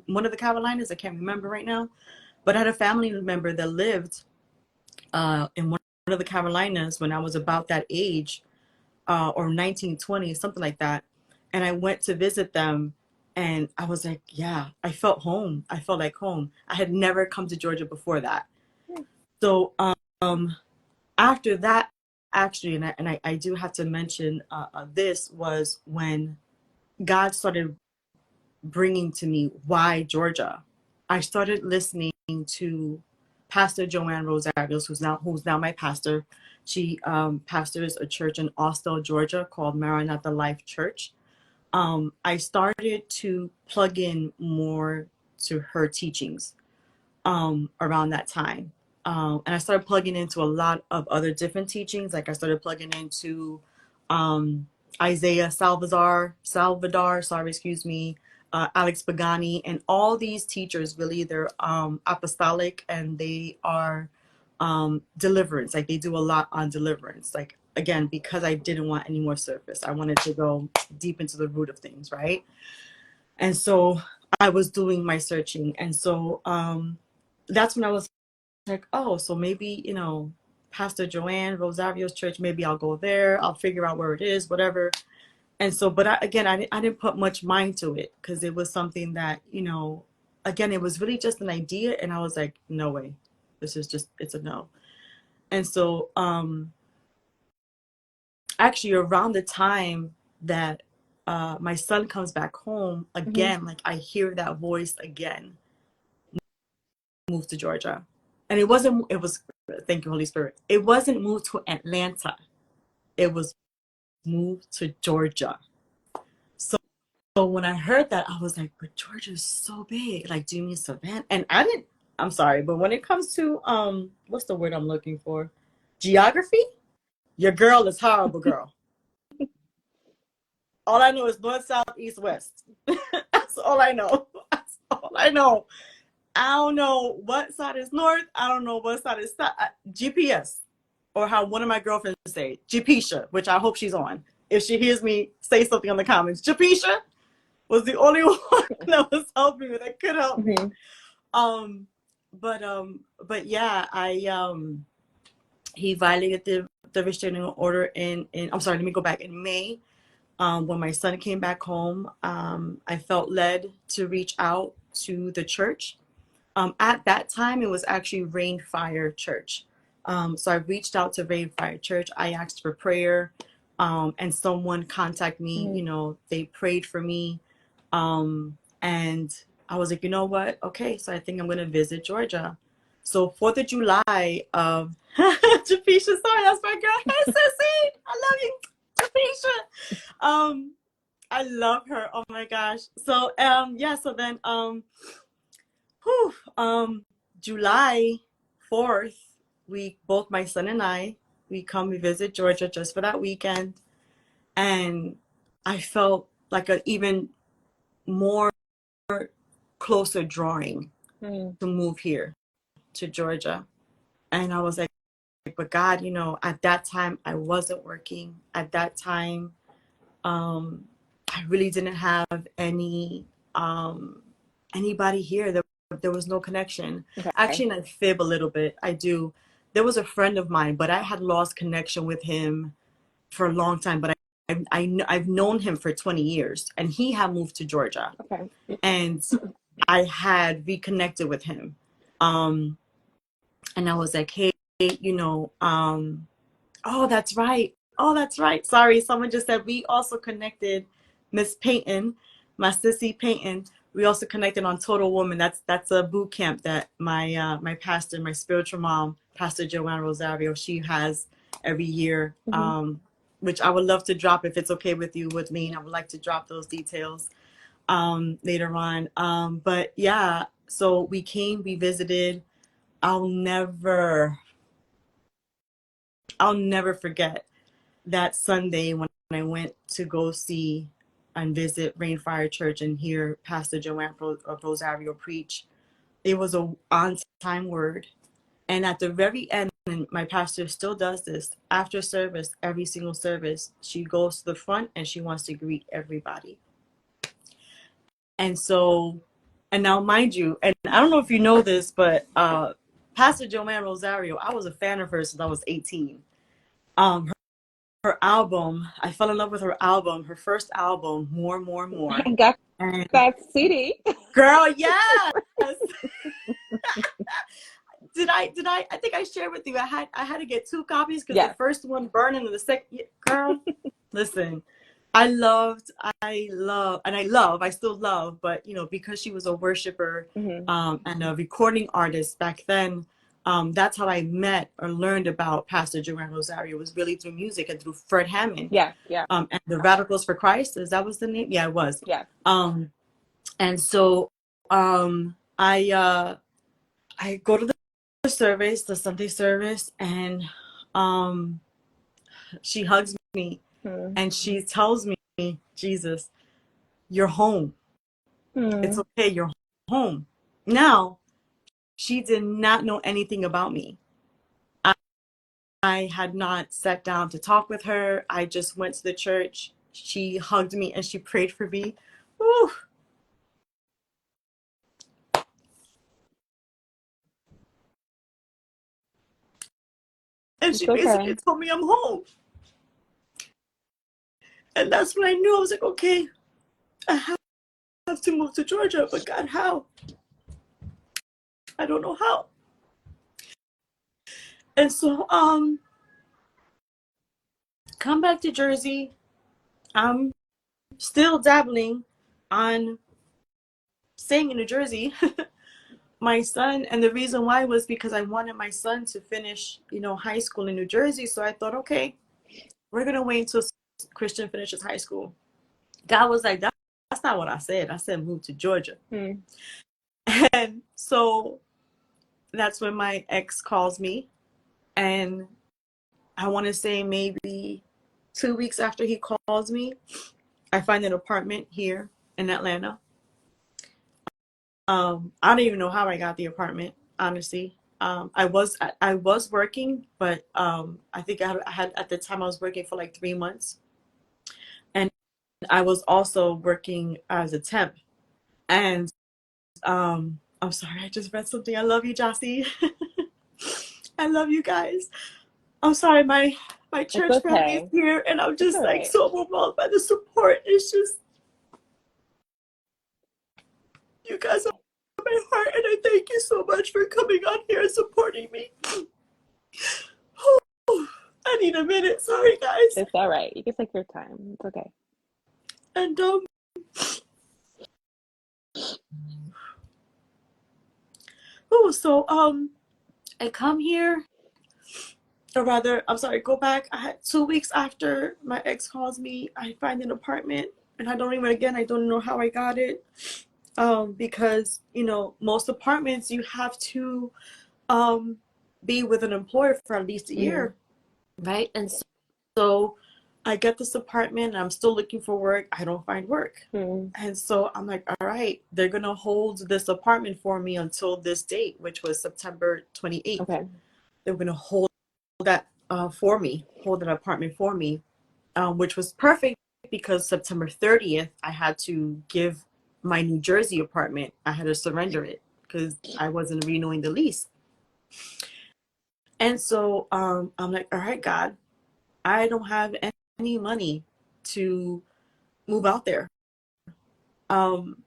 one of the Carolinas. I can't remember right now, but I had a family member that lived in one of the Carolinas when I was about that age, or 1920, something like that. And I went to visit them, and I was like, yeah, I felt home. I felt like home. I had never come to Georgia before that. So after that, actually, and I do have to mention, this was when God started bringing to me why Georgia. I started listening to Pastor Joanne Rosarios, who's now my pastor. She pastors a church in Austell, Georgia called Maranatha Life Church. I started to plug in more to her teachings around that time. And I started plugging into a lot of other different teachings. Like I started plugging into um, Isaiah Salvador, sorry, excuse me, Alex Pagani, and all these teachers really, they're apostolic, and they are deliverance. Like they do a lot on deliverance. Like again, because I didn't want any more surface, I wanted to go deep into the root of things, right? And so I was doing my searching, and so that's when I was like, oh, so maybe, Pastor Joanne Rosario's church, maybe I'll go there. I'll figure out where it is, whatever. And so, but I didn't put much mind to it because it was something that, again, it was really just an idea. And I was like, no way. It's a no. And so, actually, around the time that my son comes back home again, like I hear that voice again, move to Georgia. And it was, thank you, Holy Spirit. It wasn't moved to Atlanta. It was moved to Georgia. So when I heard that, I was like, but Georgia's so big. Like, do you mean Savannah? And I'm sorry, but when it comes to, what's the word I'm looking for? Geography? Your girl is horrible, girl. All I know is north, south, east, west. That's all I know. That's all I know. I don't know what side is north. I don't know what side is south. GPS, or how one of my girlfriends say, Japisha, which I hope she's on. If she hears me say something in the comments, Japisha was the only one that was helping me, that could help me. Um, but yeah, he violated the restraining order in I'm sorry, let me go back, in May. When my son came back home, I felt led to reach out to the church. At that time, it was actually Rain Fire Church. So I reached out to Rain Fire Church. I asked for prayer, and someone contacted me. They prayed for me, and I was like, you know what? Okay, so I think I'm gonna visit Georgia. So 4th of July of Japisha, sorry, that's my girl. Hey, Sissy, I love you, Japisha. I love her. Oh my gosh. So yeah. So then whew, July 4th, both my son and we come, we visit Georgia just for that weekend. And I felt like an even more closer drawing to move here to Georgia. And I was like, but God, at that time I wasn't working. At that time, I really didn't have anybody here. There was no connection. Okay. Actually, and I fib a little bit. I do. There was a friend of mine, but I had lost connection with him for a long time. But I've known him for 20 years, and he had moved to Georgia. Okay. And I had reconnected with him. And I was like, hey, oh, that's right. Oh, that's right. Sorry, someone just said we also connected, Miss Payton, my sissy Payton. We also connected on Total Woman. That's a boot camp that my pastor, my spiritual mom, Pastor Joanne Rosario, she has every year. Which I would love to drop if it's okay with you, with me. I would like to drop those details later on. But yeah, so we came, we visited. I'll never forget that Sunday when I went to go see and visit Rainfire Church and hear Pastor Joanne Rosario preach. It was a on-time word. And at the very end, and my pastor still does this, after service, every single service, she goes to the front and she wants to greet everybody. And so, and now mind you, and I don't know if you know this, but Pastor Joanne Rosario, I was a fan of hers since I was 18. Her album, I fell in love with her album, her first album, More, More, More. I got And that CD. girl, yes. I think I shared with you. I had to get 2 copies because the first one burned and the second, girl, listen, I still love, but because she was a worshiper and a recording artist back then, That's how I met or learned about Pastor Joanne Rosario, was really through music and through Fred Hammond. Yeah, yeah, And the Radicals for Christ, is that was the name? Yeah, it was. yeah. And so I go to the service, the Sunday service, and um, she hugs me Hmm. and she tells me, Jesus, you're home. It's Hmm. okay, you're home. Now, she did not know anything about me. I had not sat down to talk with her. I just went to the church. She hugged me and she prayed for me. Whew. And It's she okay. basically told me I'm home. And that's when I knew. I was like, okay, I have to move to Georgia, but God, how? I don't know how. And so come back to Jersey. I'm still dabbling on staying in New Jersey. My son, and the reason why was because I wanted my son to finish, high school in New Jersey. So I thought, okay, we're gonna wait until Christian finishes high school. God was like, that's not what I said. I said move to Georgia. Hmm. And so that's when my ex calls me, and I want to say maybe 2 weeks after he calls me, I find an apartment here in Atlanta. I don't even know how I got the apartment, honestly. I was working, but I think I had at the time I was working for like 3 months, and I was also working as a temp. And I'm sorry, I just read something. I love you, Jossie. I love you guys. I'm sorry, my It's church family is okay. here, and I'm It's just all like right. so overwhelmed by the support. It's just, you guys are my heart, and I thank you so much for coming on here and supporting me. I need a minute. Sorry, guys. It's all right. You can take your time. It's okay. And I come here, or rather, I'm sorry, go back. I had 2 weeks after my ex calls me, I find an apartment, and I don't know how I got it. Because most apartments you have to um be with an employer for at least a Hmm. year, right? And so I get this apartment. I'm still looking for work. I don't find work. Hmm. And so I'm like, all right, they're going to hold this apartment for me until this date, which was September 28th. Okay. They were going to hold that for me, hold an apartment for me, which was perfect because September 30th, I had to give my New Jersey apartment, I had to surrender it because I wasn't renewing the lease. And so I'm like, all right, God, I don't have any money to move out there. Um,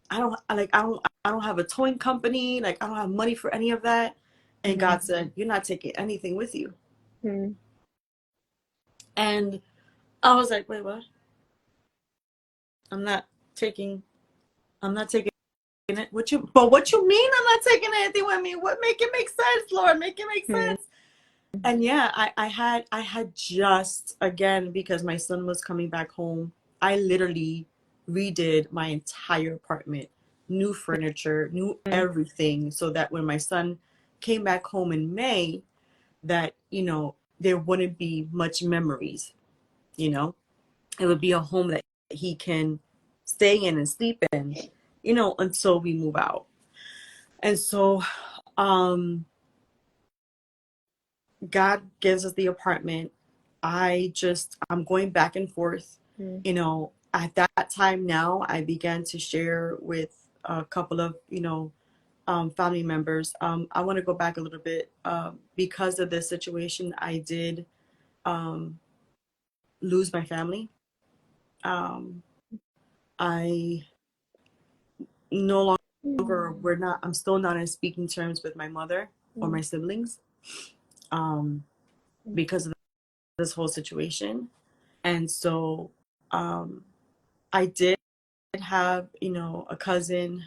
I don't have a towing company. Like I don't have money for any of that. And Hmm. God said, you're not taking anything with you. Hmm. And I was like, wait, what? I'm not taking. I'm not taking it. What you mean? I'm not taking anything with me. What make it make sense, Lord? Make it make Hmm. sense. And yeah, I had just, again, because my son was coming back home, I literally redid my entire apartment, new furniture, new Hmm. everything, so that when my son came back home in May, that there wouldn't be much memories. You know, it would be a home that he can stay in and sleep in, until we move out. And so, God gives us the apartment. I'm going back and forth. Hmm. At that time now, I began to share with a couple of, family members. I want to go back a little bit. Because of this situation, I did um, lose my family. Um, I no longer, I'm still not in speaking terms with my mother or Hmm. my siblings, um, because of this whole situation. And so um, I did have, a cousin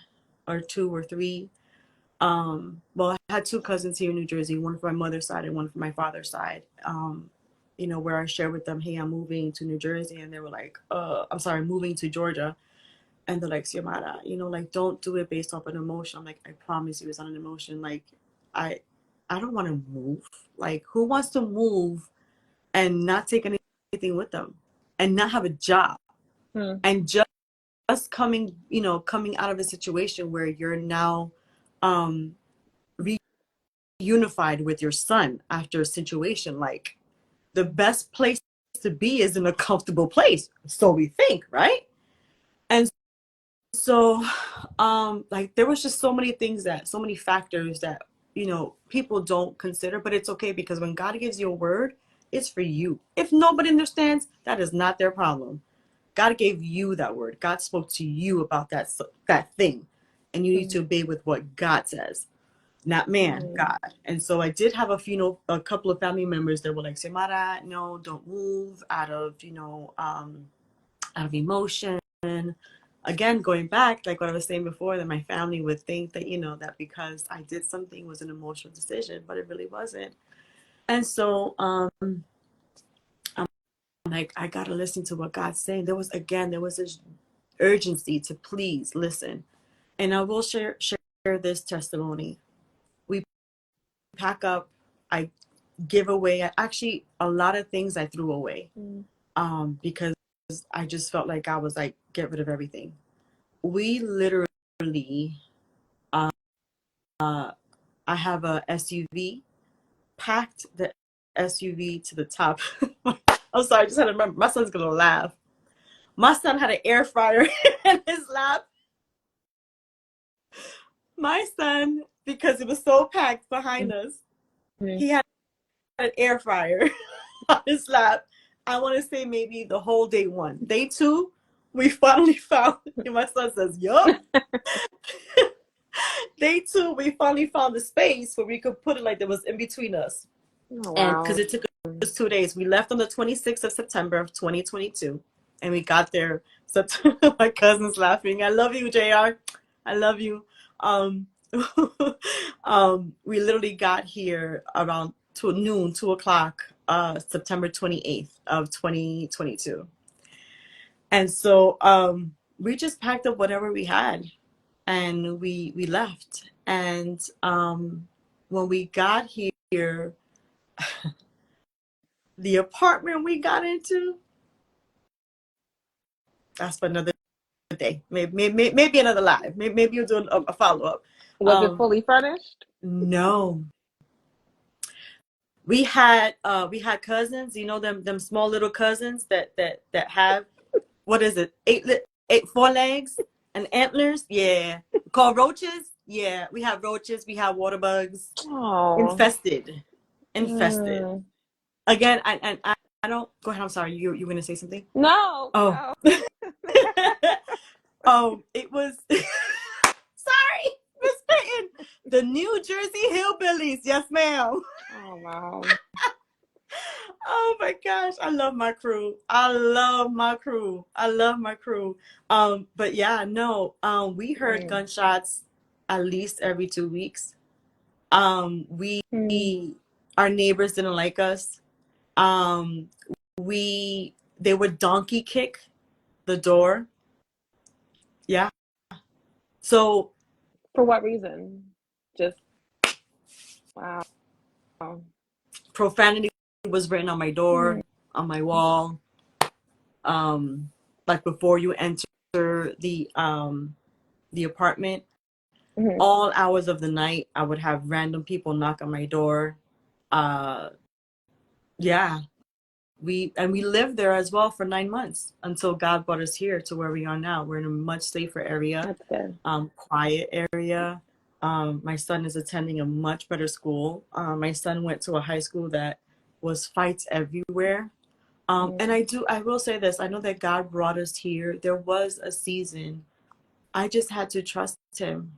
or two or three, Well, I had two cousins here in New Jersey, one from my mother's side and one from my father's side. Where I shared with them, hey, I'm moving to New Jersey, and they were like, I'm sorry, moving to Georgia. And they're like, Xiomara, like, don't do it based off an emotion. I'm like, I promise you it's not an emotion. Like, I I don't want to move. Like, who wants to move and not take anything with them and not have a job Mm. and just coming out of a situation where you're now um reunified with your son after a situation. Like, the best place to be is in a comfortable place, so we think, right? And so like, there was just so many factors that people don't consider, but it's okay, because when God gives you a word, it's for you. If nobody understands, that is not their problem. God gave you that word. God spoke to you about that thing, and you need to Mm. obey with what God says, not man, Mm. God. And so I did have a couple of family members that were like, Samara, no, don't move out of out of emotion. Again, going back, like what I was saying before, that my family would think that, that because I did something was an emotional decision, but it really wasn't. And so I'm like, I gotta listen to what God's saying. There was this urgency to please listen. And I will share this testimony. We pack up, I give away, actually a lot of things I threw away. Mm. Because I just felt like God was like, get rid of everything. We literally uh I have a SUV, packed the SUV to the top. I'm sorry, I just had to remember. My son's gonna laugh. My son had an air fryer in his lap. My son, because it was so packed behind us, Mm. he had an air fryer on his lap. I want to say maybe the whole day one. Day two, we finally found, and my son says, yup. Day two, we finally found the space where we could put it, like, that was in between us. Oh, And because wow. it took us 2 days, we left on the 26th of September of 2022, and we got there. So my cousin's laughing. I love you, JR. I love you. Um, we literally got here around noon, 2 o'clock, September 28th of 2022. And so we just packed up whatever we had, and we left. And when we got here, the apartment we got into, that's for another day. Maybe another live. Maybe you'll do a follow up. Was it fully furnished? No, we had cousins. You know, them small little cousins that have, what is it, eight four legs and antlers. Yeah, called roaches. Yeah, we have roaches. We have water bugs. Oh. Infested, infested. Mm. Again, I don't. Go ahead. I'm sorry. You were gonna say something? No, Oh. no. It was sorry, Miss Clinton. The New Jersey Hillbillies, yes, ma'am. Oh, wow. Oh my gosh, I love my crew. I love my crew. I love my crew. But yeah, no. We heard Mm. gunshots at least every 2 weeks. We Mm. Our neighbors didn't like us. Um, they would donkey kick the door. Yeah. So For what reason? Just, wow. profanity was written on my door, Mm. on my wall. Like, before you enter the apartment, Mm-hmm. all hours of the night, I would have random people knock on my door. Uh, yeah, we lived there as well for 9 months until God brought us here to where we are now. We're in a much safer area, That's good. quiet area. My son is attending a much better school. My son went to a high school that was fights everywhere. And Mm. I will say this. I know that God brought us here. There was a season I just had to trust him.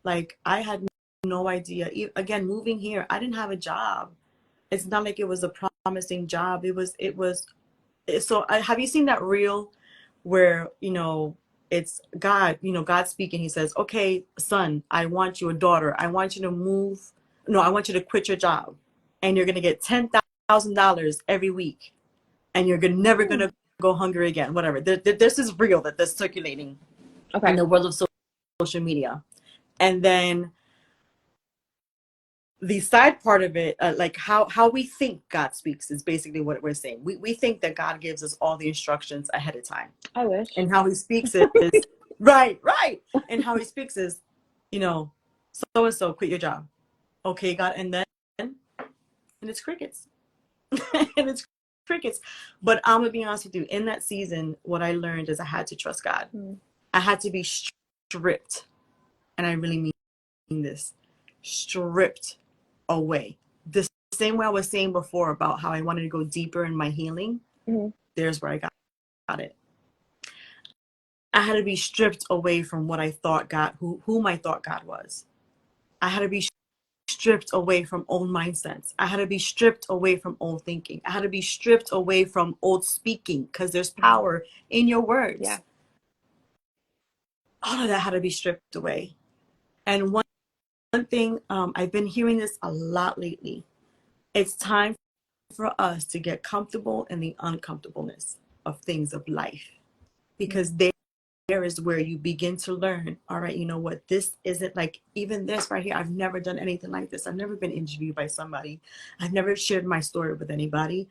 Like, I had no idea. Again, moving here, I didn't have a job. It's not like it was a promising job. It was. So have you seen that reel where, it's God, God speaking. He says, okay, son, I want you, a daughter, I want you to move. No, I want you to quit your job, and you're going to get $10,000 every week, and you're never going Hmm. to go hungry again, whatever. This is real, that's circulating in Okay. the world of social media. And then the side part of it, like how we think God speaks, is basically what we're saying. We think that God gives us all the instructions ahead of time, I wish. and how he speaks is right. And how he speaks is, you know, so and so quit your job. Okay, God, and it's crickets. And it's crickets. But I'm gonna be honest with you, in that season, what I learned is I had to trust God. Hmm. I had to be stripped, and I really mean this, stripped away. The same way I was saying before about how I wanted to go deeper in my healing, Hmm. there's where I got it. I had to be stripped away from what I thought God, whom I thought God was. I had to be stripped away from old mindsets. I had to be stripped away from old thinking. I had to be stripped away from old speaking, because there's Hmm. power in your Yeah. words. All of that had to be stripped away. And one thing, I've been hearing this a lot lately. It's time for us to get comfortable in the uncomfortableness of things of life, Hmm. because there is where you begin to learn, all right, you know what, this isn't like, even this right here, I've never done anything like this. I've never been interviewed by somebody. I've never shared my story with anybody.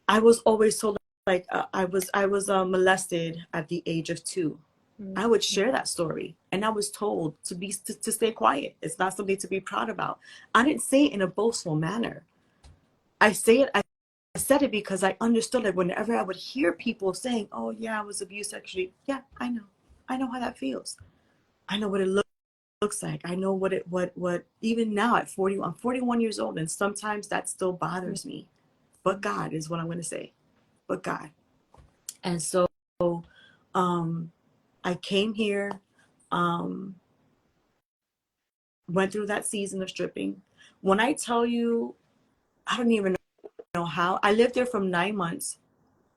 I was always told, like, I was molested at the age of 2. Hmm. I would share that story, and I was told to stay quiet. It's not something to be proud about. I didn't say it in a boastful manner. I said it because I understood, like, whenever I would hear people saying, oh yeah, I was abused sexually, yeah, I know how that feels. I know what it looks like. I know what even now at 40, I'm 41 years old, and sometimes that still bothers me. But God is what I'm going to say. But God. And so, um, I came here, um, went through that season of stripping. When I tell you, I don't even know how. I lived there from 9 months.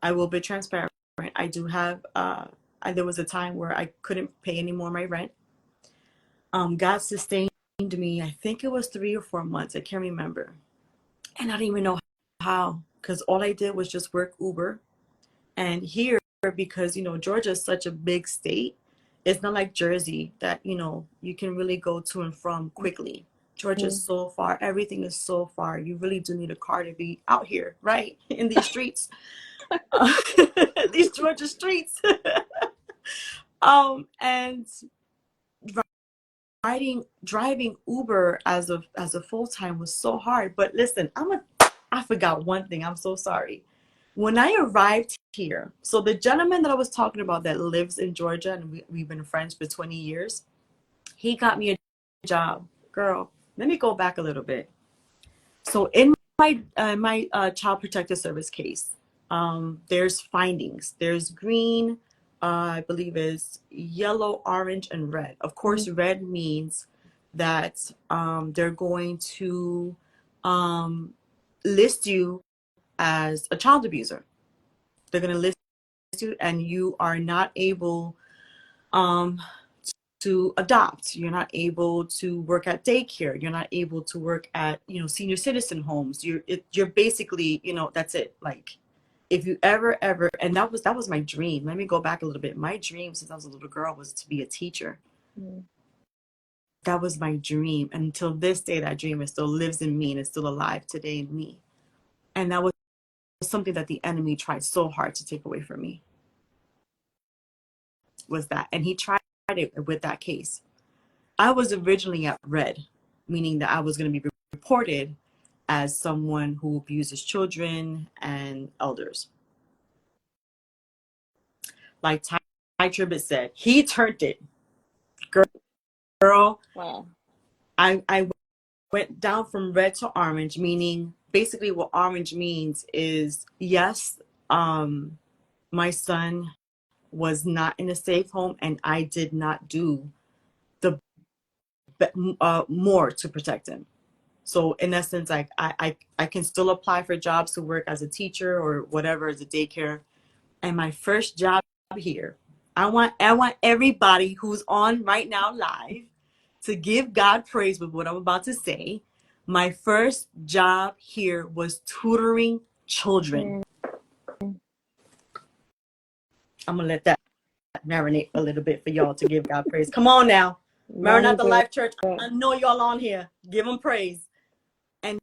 I will be transparent. I do have, there was a time where I couldn't pay any more my rent. God sustained me. I think it was 3 or 4 months. I can't remember. And I don't even know how, because all I did was just work Uber. And here, because, Georgia is such a big state, it's not like Jersey that, you can really go to and from quickly. Georgia Hmm. is so far. Everything is so far. You really do need a car to be out here, right? In these streets, these Georgia streets. And driving Uber as a full time was so hard. But listen, I forgot one thing. I'm so sorry. When I arrived here, so the gentleman that I was talking about that lives in Georgia, and we've been friends for 20 years, he got me a job. Girl, let me go back a little bit. So in my child protective service case, there's findings. There's green, I believe is yellow, orange, and red. Of Hmm. course, red means that they're going to um, list you as a child abuser. They're going to list you, and you are not able um, to adopt. You're not able to work at daycare. You're not able to work at, senior citizen homes. You're basically, that's it. Like, if you ever, and that was my dream. Let me go back a little bit. My dream since I was a little girl was to be a teacher. Hmm. That was my dream. And until this day, that dream is still lives in me, and it's still alive today in me. And that was something that the enemy tried so hard to take away from me, was that. And he tried it with that case. I was originally at red, meaning that I was going to be reported as someone who abuses children and elders. Like Ty Tribbett said, he turned it. Girl, Wow. I went down from red to orange, meaning basically what orange means is, yes, my son was not in a safe home, and I did not do the more to protect him. So in essence, like I can still apply for jobs to work as a teacher or whatever, as a daycare. And my first job here, I want everybody who's on right now live to give God praise with what I'm about to say. My first job here was tutoring children. I'm going to let that marinate a little bit for y'all to give God praise. Come on now. Marinate the Life Church. I know y'all on here. Give them praise. And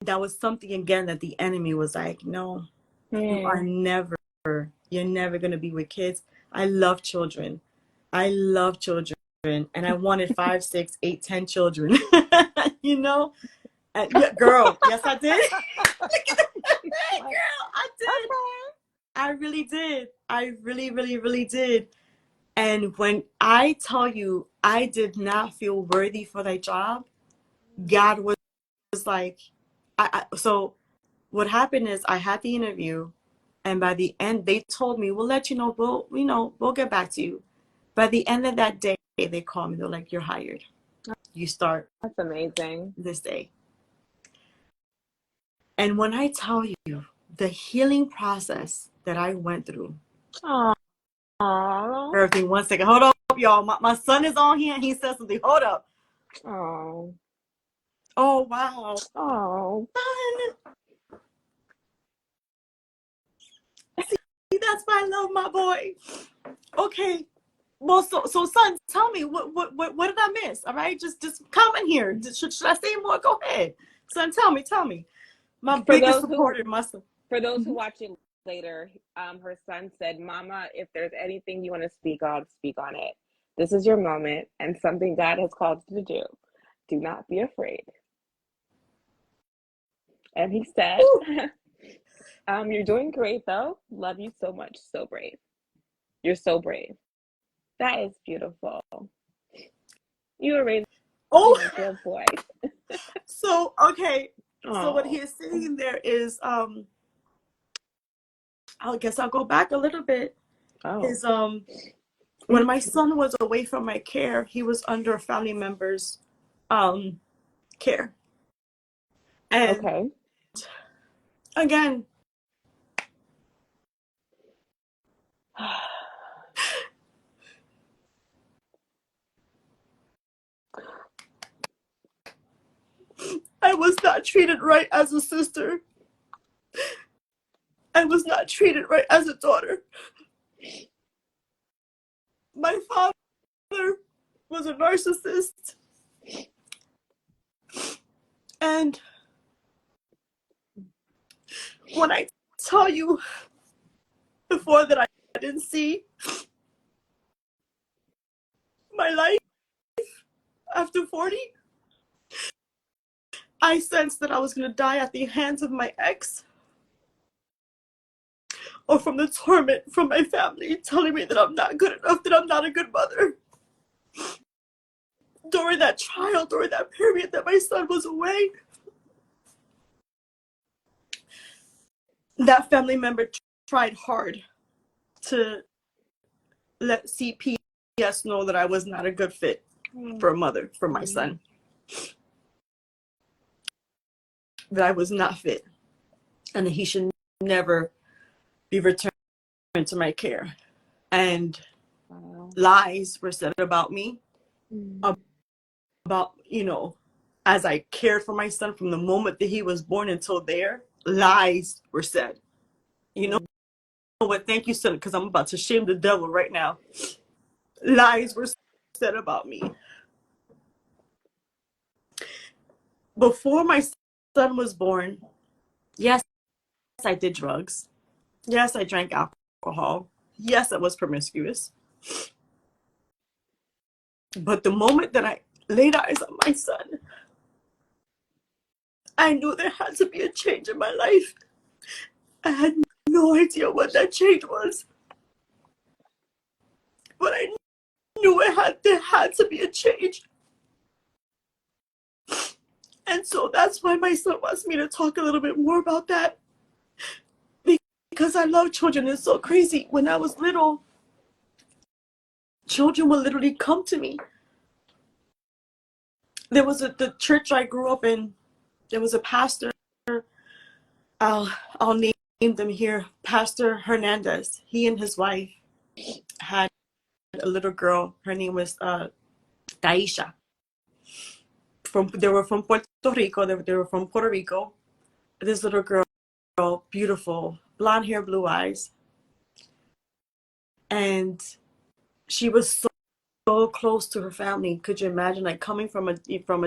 that was something again that the enemy was like, no, you're never going to be with kids. I love children. And I wanted 5, 6, 8, 10 children. You know? And yeah, girl, yes, I did. Girl, I did. I really did. I really, really, really did. And when I tell you I did not feel worthy for that job, God was like, so what happened is I had the interview, and by the end they told me, we'll let you know, we'll get back to you. By the end of that day, they called me. They're like, you're hired. You start. That's amazing. This day. And when I tell you the healing process that I went through. Aww. Everything, 1 second. Hold up, y'all. My son is on here and he says something. Hold up. Oh. Oh, wow. Oh. Son. See, that's why I love my boy. Okay. Well, so son, tell me, what did I miss? All right, just comment here. Should I say more? Go ahead, son. Tell me. My biggest supporter, my son. For those who watch it later, her son said, "Mama, if there's anything you want to speak on it. This is your moment and something God has called you to do. Do not be afraid." And he said, "You're doing great, though. Love you so much. So brave. You're so brave." That is beautiful. You were raising a good boy. So, okay. So what he is saying there is, I guess I'll go back a little bit. Is when my son was away from my care, he was under a family member's care. And again, I was not treated right as a sister. I was not treated right as a daughter. My father was a narcissist. And when I tell you before that I didn't see my life after 40, I sensed that I was going to die at the hands of my ex, or from the torment from my family telling me that I'm not good enough, that I'm not a good mother. During that trial, during that period that my son was away, that family member tried hard to let CPS know that I was not a good fit for a mother for my son. That I was not fit, and that he should never be returned to my care. And lies were said about me, about, as I cared for my son from the moment that he was born until there. Lies were said. You know what? Thank you, son, because I'm about to shame the devil right now. Lies were said about me. Before my son was born, yes, I did drugs. Yes, I drank alcohol. Yes, I was promiscuous. But the moment that I laid eyes on my son, I knew there had to be a change in my life. I had no idea what that change was. But I knew there had to be a change. And so that's why my son wants me to talk a little bit more about that. Because I love children. It's so crazy. When I was little, children would literally come to me. There was the church I grew up in, there was a pastor. I'll name them here. Pastor Hernandez. He and his wife had a little girl. Her name was Taisha. They were from Puerto Rico. They were from Puerto Rico. This little girl, beautiful, blonde hair, blue eyes, and she was so close to her family. Could you imagine, like coming from a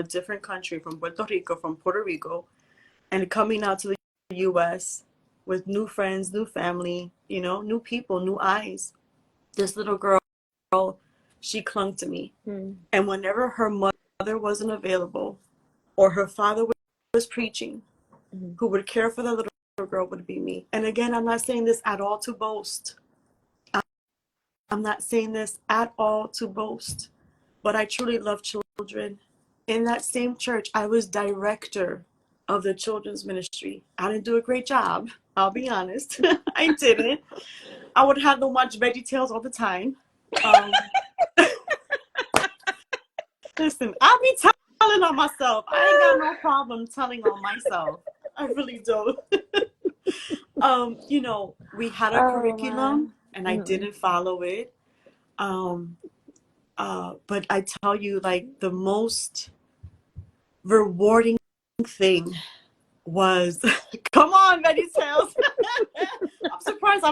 different country, from Puerto Rico, and coming out to the U.S. with new friends, new family, new people, new eyes. This little girl, she clung to me, and whenever her mother wasn't available, or her father was preaching, who would care for the little girl would be me. And again, I'm not saying this at all to boast. I'm not saying this at all to boast, but I truly love children. In that same church, I was director of the children's ministry. I didn't do a great job, I'll be honest. I didn't. I would have them watch VeggieTales all the time. Um, listen, I be telling on myself. I ain't got no problem telling on myself. I really don't. We had a curriculum and I didn't follow it. But I tell you, like, the most rewarding thing was, come on, VeggieTales. I'm surprised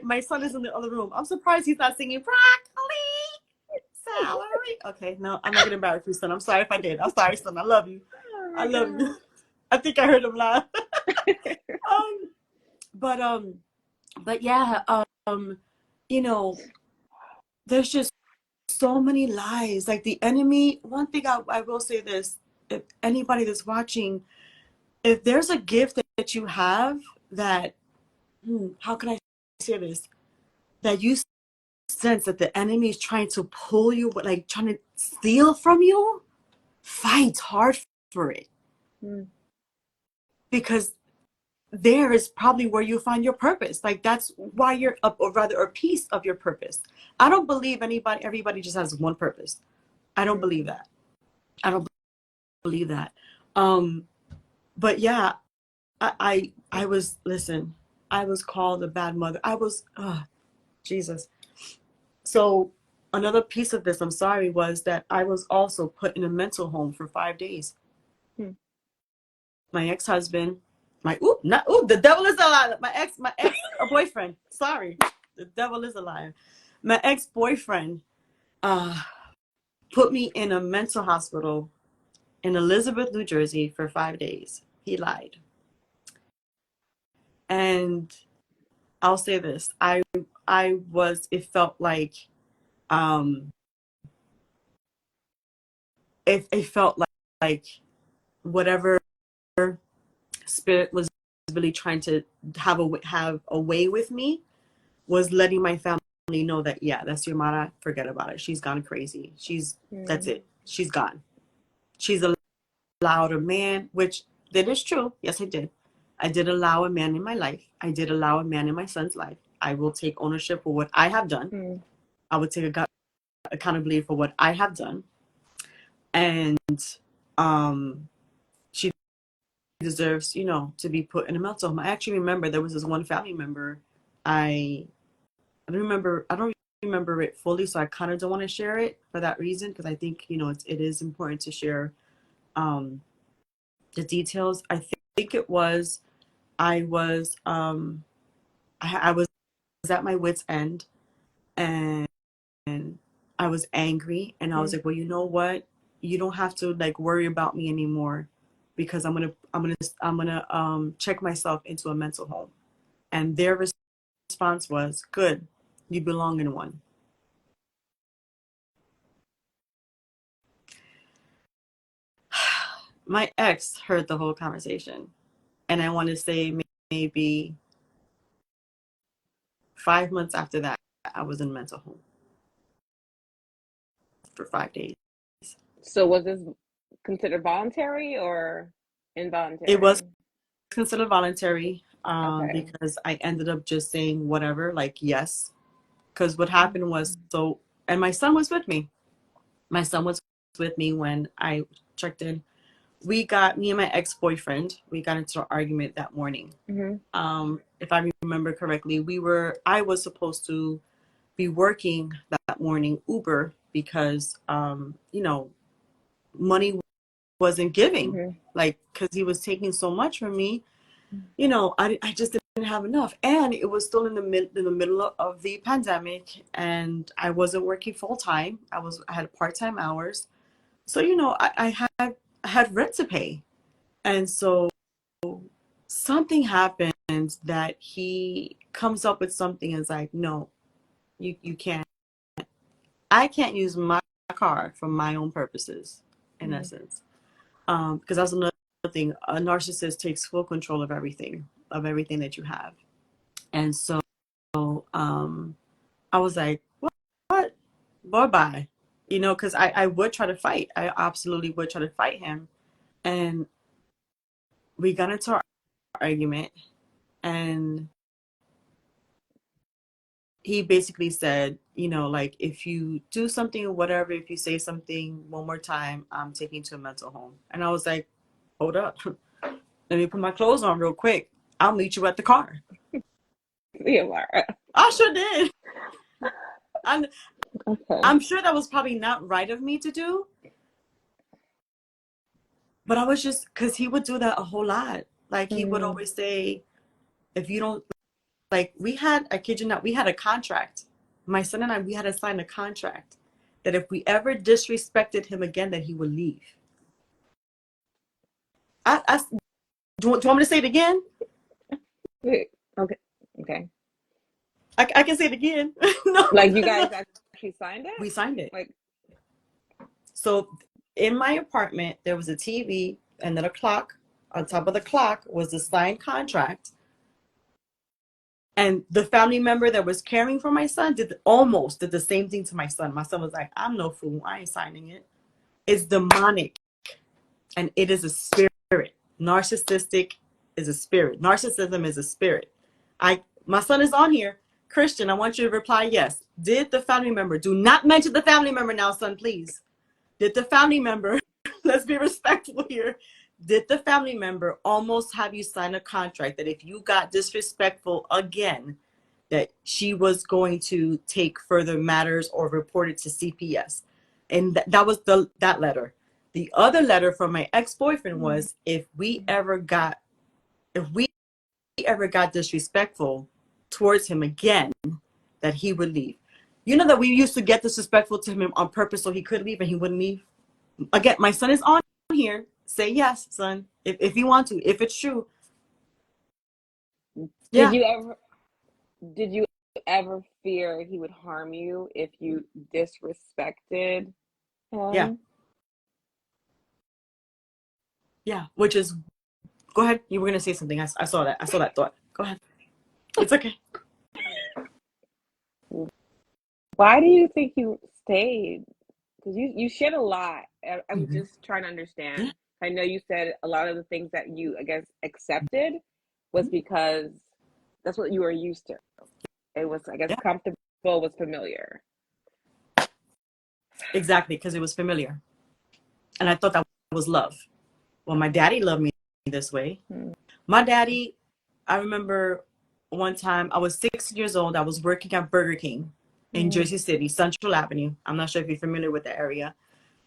my son is in the other room. I'm surprised he's not singing broccoli, celery. Okay, no, I'm not gonna embarrass you, son. I'm sorry if I did. I'm sorry, son. I love you. I love you. I think I heard him laugh. But yeah, there's just so many lies. Like the enemy, one thing I will say this, if anybody that's watching, if there's a gift that you have that, how can I say this, that you sense that the enemy is trying to pull you, like trying to steal from you, fight hard for it. Because there is probably where you find your purpose. Like that's why you're up, or rather a piece of your purpose. I don't believe everybody just has one purpose. I don't believe that. I don't believe that. But yeah, I was, listen, I was called a bad mother. I was, Jesus. So another piece of this, I'm sorry, was that I was also put in a mental home for 5 days. My ex-husband, the devil is a liar. My ex boyfriend. Sorry, the devil is a liar. My ex-boyfriend put me in a mental hospital in Elizabeth, New Jersey for 5 days. He lied. And I'll say this. It felt like, it felt like whatever spirit was really trying to have a way with me was letting my family know that, yeah, that's Xiomara, forget about it. She's gone crazy. That's it. She's gone. She's allowed a man, which that is true. Yes, I did. I did allow a man in my life. I did allow a man in my son's life. I will take ownership for what I have done. I would take accountability for what I have done. And she deserves, to be put in a mental home. I actually remember there was this one family member. I don't remember it fully, so I kind of don't want to share it for that reason, because I think, it is important to share the details. I think it was, I was at my wit's end, and I was angry, and I was like, well, you know what? You don't have to like worry about me anymore, because I'm gonna check myself into a mental home. And their response was, good, you belong in one. My ex heard the whole conversation, and I want to say maybe 5 months after that, I was in a mental home for 5 days. So was this considered voluntary or It was involuntary? considered voluntary, Okay. because I ended up just saying whatever, like yes. Because what happened was, and my son was with me. My son was with me when I checked in. Me and my ex-boyfriend, we got into an argument that morning. If I remember correctly, I was supposed to be working that morning Uber because, money wasn't giving, Mm-hmm. like, because he was taking so much from me. I just didn't have enough, and it was still in the middle of the pandemic, and I wasn't working full time. I had part-time hours, so I had rent to pay, and so something happened that he comes up with something and is like, no, you can't. I can't use my car for my own purposes, in essence. Because that's another thing. A narcissist takes full control of everything that you have. And so I was like, what? Bye bye. Because I would try to fight. I absolutely would try to fight him. And we got into our argument, and he basically said, like, if you do something or whatever, if you say something one more time, I'm taking you to a mental home. And I was like, hold up. Let me put my clothes on real quick. I'll meet you at the car. Xiomara. I sure did. I'm, Okay. I'm sure that was probably not right of me to do, but I was just, because he would do that a whole lot. Like, he would Mm. always say, if you don't, like, I kid you not, we had a contract. My son and I, we had to sign a contract that if we ever disrespected him again, that he would leave. Do you want me to say it again? Wait, okay. Okay. I can say it again. No, Like you guys actually signed it? we signed it. Like, So in my apartment, there was a TV and then a clock. On top of the clock was the signed contract. And the family member that was caring for my son almost did the same thing to my son. My son was like, I'm no fool. I ain't signing it. It's demonic, and it is a spirit. Narcissistic is a spirit. Narcissism is a spirit. My son is on here. Christian, I want you to reply yes. Did the family member, do not mention the family member now, son, please. Did the family member, let's be respectful here, did the family member almost have you sign a contract that if you got disrespectful again, that she was going to take further matters or report it to CPS? And that was that letter. The other letter from my ex-boyfriend was, if we ever got disrespectful towards him again, that he would leave. You know that we used to get disrespectful to him on purpose so he could leave and he wouldn't leave? Again, my son is on here. Say yes, son, if you want to, if it's true. did Yeah, you ever did you ever fear he would harm you if you disrespected yeah, him? yeah. Which is, go ahead. You were gonna say something. I saw that. I saw that thought. Go ahead. It's okay. Why do you think you stayed? Because you shared a lot. I'm Hmm. just trying to Yeah. understand. I know you said a lot of the things that you, I guess, accepted was because that's what you were used to. It was, I guess, Yeah. comfortable, was familiar. Exactly, because it was familiar, and I thought that was love. Well, my daddy loved me this way. Mm. My daddy, I remember one time I was 6 years old. I was working at Burger King in Mm. Jersey City, Central Avenue. I'm not sure if you're familiar with the area.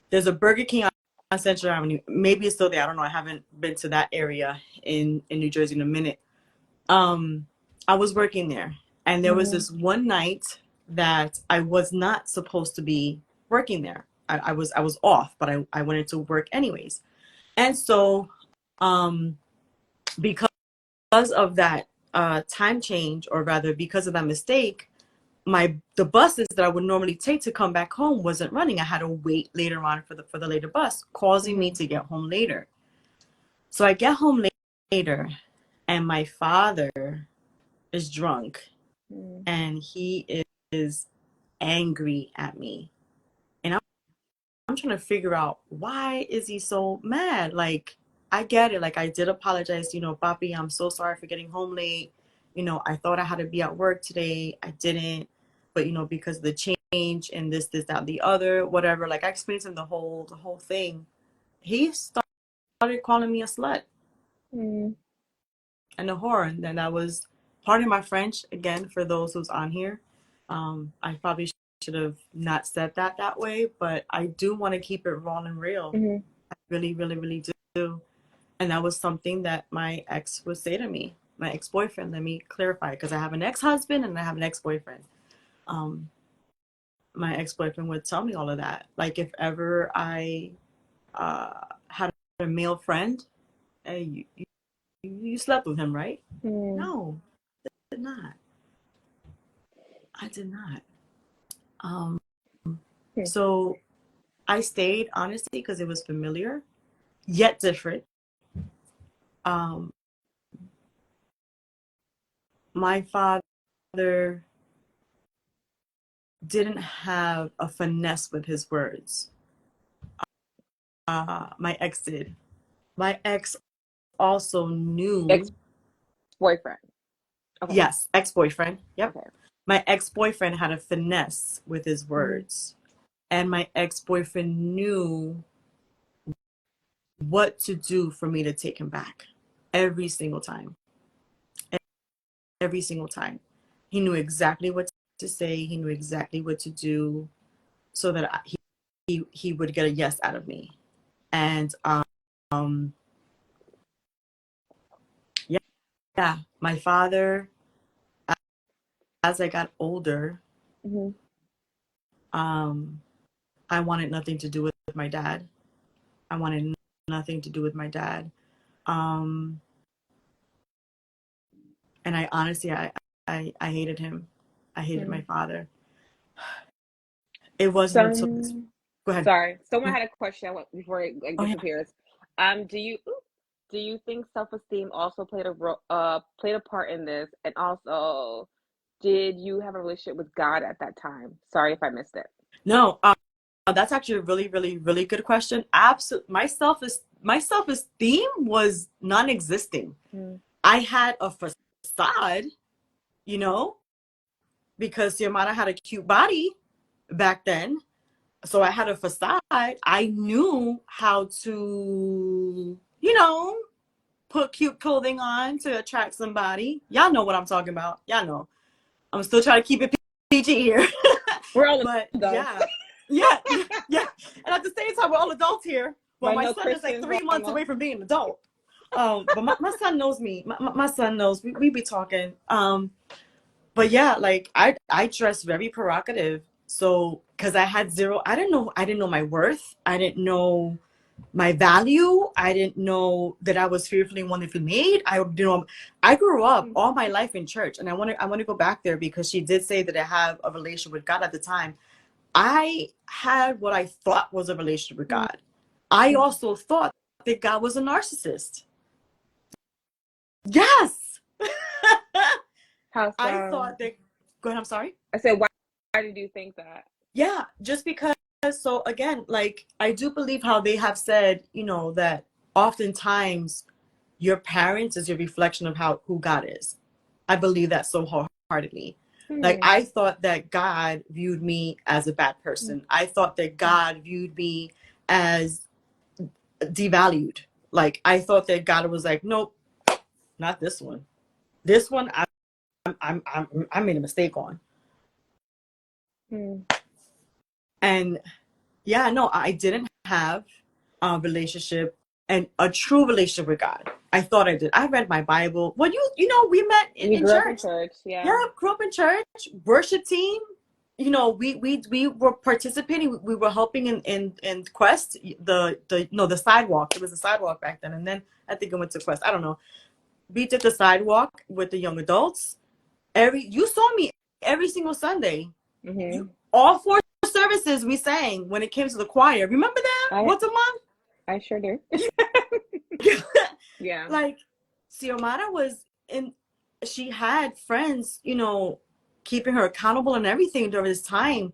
There's a Burger King on Central Avenue. Maybe it's still there. I don't know. I haven't been to that area in New Jersey in a minute. Um, I was working there, and there was Mm. this one night that I was not supposed to be working there. I was off, but I went into work anyways. And so, um, because of that time change, or rather because of that mistake, the buses that I would normally take to come back home wasn't running. I had to wait later on for the later bus, causing me Mm. to get home later. So I get home later, and my father is drunk, Mm. and he is angry at me. And I'm trying to figure out, why is he so mad? Like, I get it. Like, I did apologize, Papi, I'm so sorry for getting home late. I thought I had to be at work today. I didn't. But, because of the change and this, that, the other, whatever. Like, I explained to him the whole thing. He started calling me a slut Mm. and a whore. And then that was, pardon my French, again, for those who's on here. I probably should have not said that way, but I do want to keep it raw and real. Mm-hmm. I really, really, really do. And that was something that my ex would say to me, my ex-boyfriend. Let me clarify, because I have an ex-husband and I have an ex-boyfriend. Um, my ex-boyfriend would tell me all of that. Like if ever I had a male friend, hey, you slept with him, right? Mm-hmm. No, I did not. I did not. Um, so I stayed, honestly, because it was familiar, yet different. Um, my father didn't have a finesse with his words. My ex did. My ex also knew, Ex-boyfriend. Okay. yes, ex-boyfriend. Yep. Okay. My ex-boyfriend had a finesse with his Mm-hmm. words. And my ex-boyfriend knew what to do for me to take him back every single time. Every single time. He knew exactly what to say. He knew exactly what to do so that he would get a yes out of me. And yeah, yeah, my father, as I got older, Mm-hmm. um, I wanted nothing to do with my dad. I wanted nothing to do with my dad. Um, and I honestly, I hated him. I hated my father. It wasn't until this. Some, Go ahead. sorry, someone had a question before it like Oh yeah. disappears. Do you think self-esteem also played a part in this? And also, did you have a relationship with God at that time? Sorry if I missed it. No. That's actually a really, really, really good question. Absolutely, my self esteem was non-existing. Mm. I had a facade, you know, because Xiomara had a cute body back then. So I had a facade. I knew how to, put cute clothing on to attract somebody. Y'all know what I'm talking about. Y'all know. I'm still trying to keep it PG here. We're all But adults. yeah, yeah, yeah. And at the same time, we're all adults here. Well, But my no son is like Christians, 3 months mama. away from being an adult. But my son knows me. My son knows. We be talking. But yeah, like I dressed very provocative. So because I had zero, I didn't know my worth. I didn't know my value. I didn't know that I was fearfully and wonderfully made. I grew up all my life in church, and I want to go back there because she did say that I have a relationship with God at the time. I had what I thought was a relationship with God. I also thought that God was a narcissist. Yes. How I so? thought that. Go ahead. I'm sorry. I said, why did you think that? Yeah, just because. So again, like I do believe how they have said, that oftentimes your parents is your reflection of who God is. I believe that so wholeheartedly. Like Hmm. I thought that God viewed me as a bad person. I thought that God viewed me as devalued. Like I thought that God was like, nope, not this one. This one, I made a mistake on. Hmm. And yeah, no, I didn't have a relationship and a true relationship with God. I thought I did. I read my Bible. Well, we met You in grew up in church. church, yeah. Yeah, grew up in church, worship team. We were participating. We were helping in Quest, the sidewalk. It was a sidewalk back then, and then I think it went to Quest. I don't know. We did the sidewalk with the young adults. You saw me every single Sunday. Hmm. All four services we sang when it came to the choir. Remember that I once a month? I sure do. Yeah. Like Xiomara was in. She had friends, keeping her accountable and everything during this time.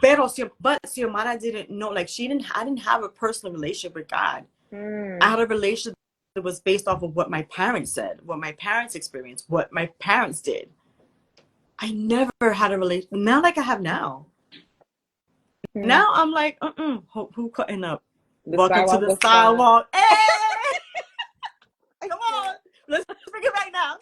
But Xiomara didn't know. Like I didn't have a personal relationship with God. I Hmm. had a relationship that was based off of what my parents said, what my parents experienced, what my parents did. I never had a relationship, not like I have now. Hmm. Now I'm like, who cutting up? The Welcome to sidewalk the was fun. sidewalk. Hey, come on, let's bring it right now.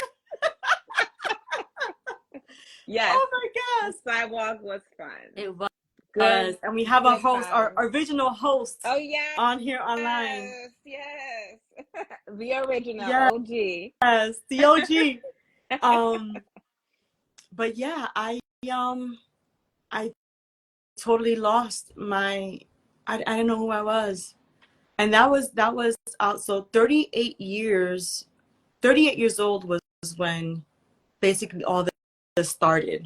Yes. Oh my The sidewalk was fun. It was. Good, And we have a good host, our times. original host Oh yes, on here online. yes. The original Yes, OG. the OG. Um, but yeah, I totally lost my, I didn't know who I was. And that was also 38 years old was when basically all this started.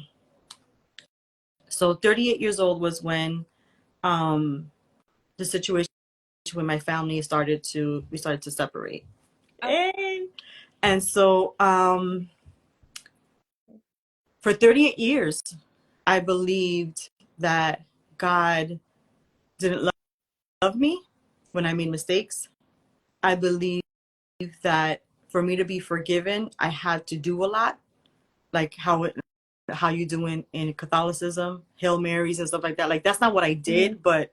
So 38 years old was when the situation with my family we started to separate. Okay. And so for 38 years I believed that God didn't love me when I made mistakes. I believed that for me to be forgiven, I had to do a lot, like how you do in Catholicism, Hail Marys and stuff like that. Like that's not what I did, but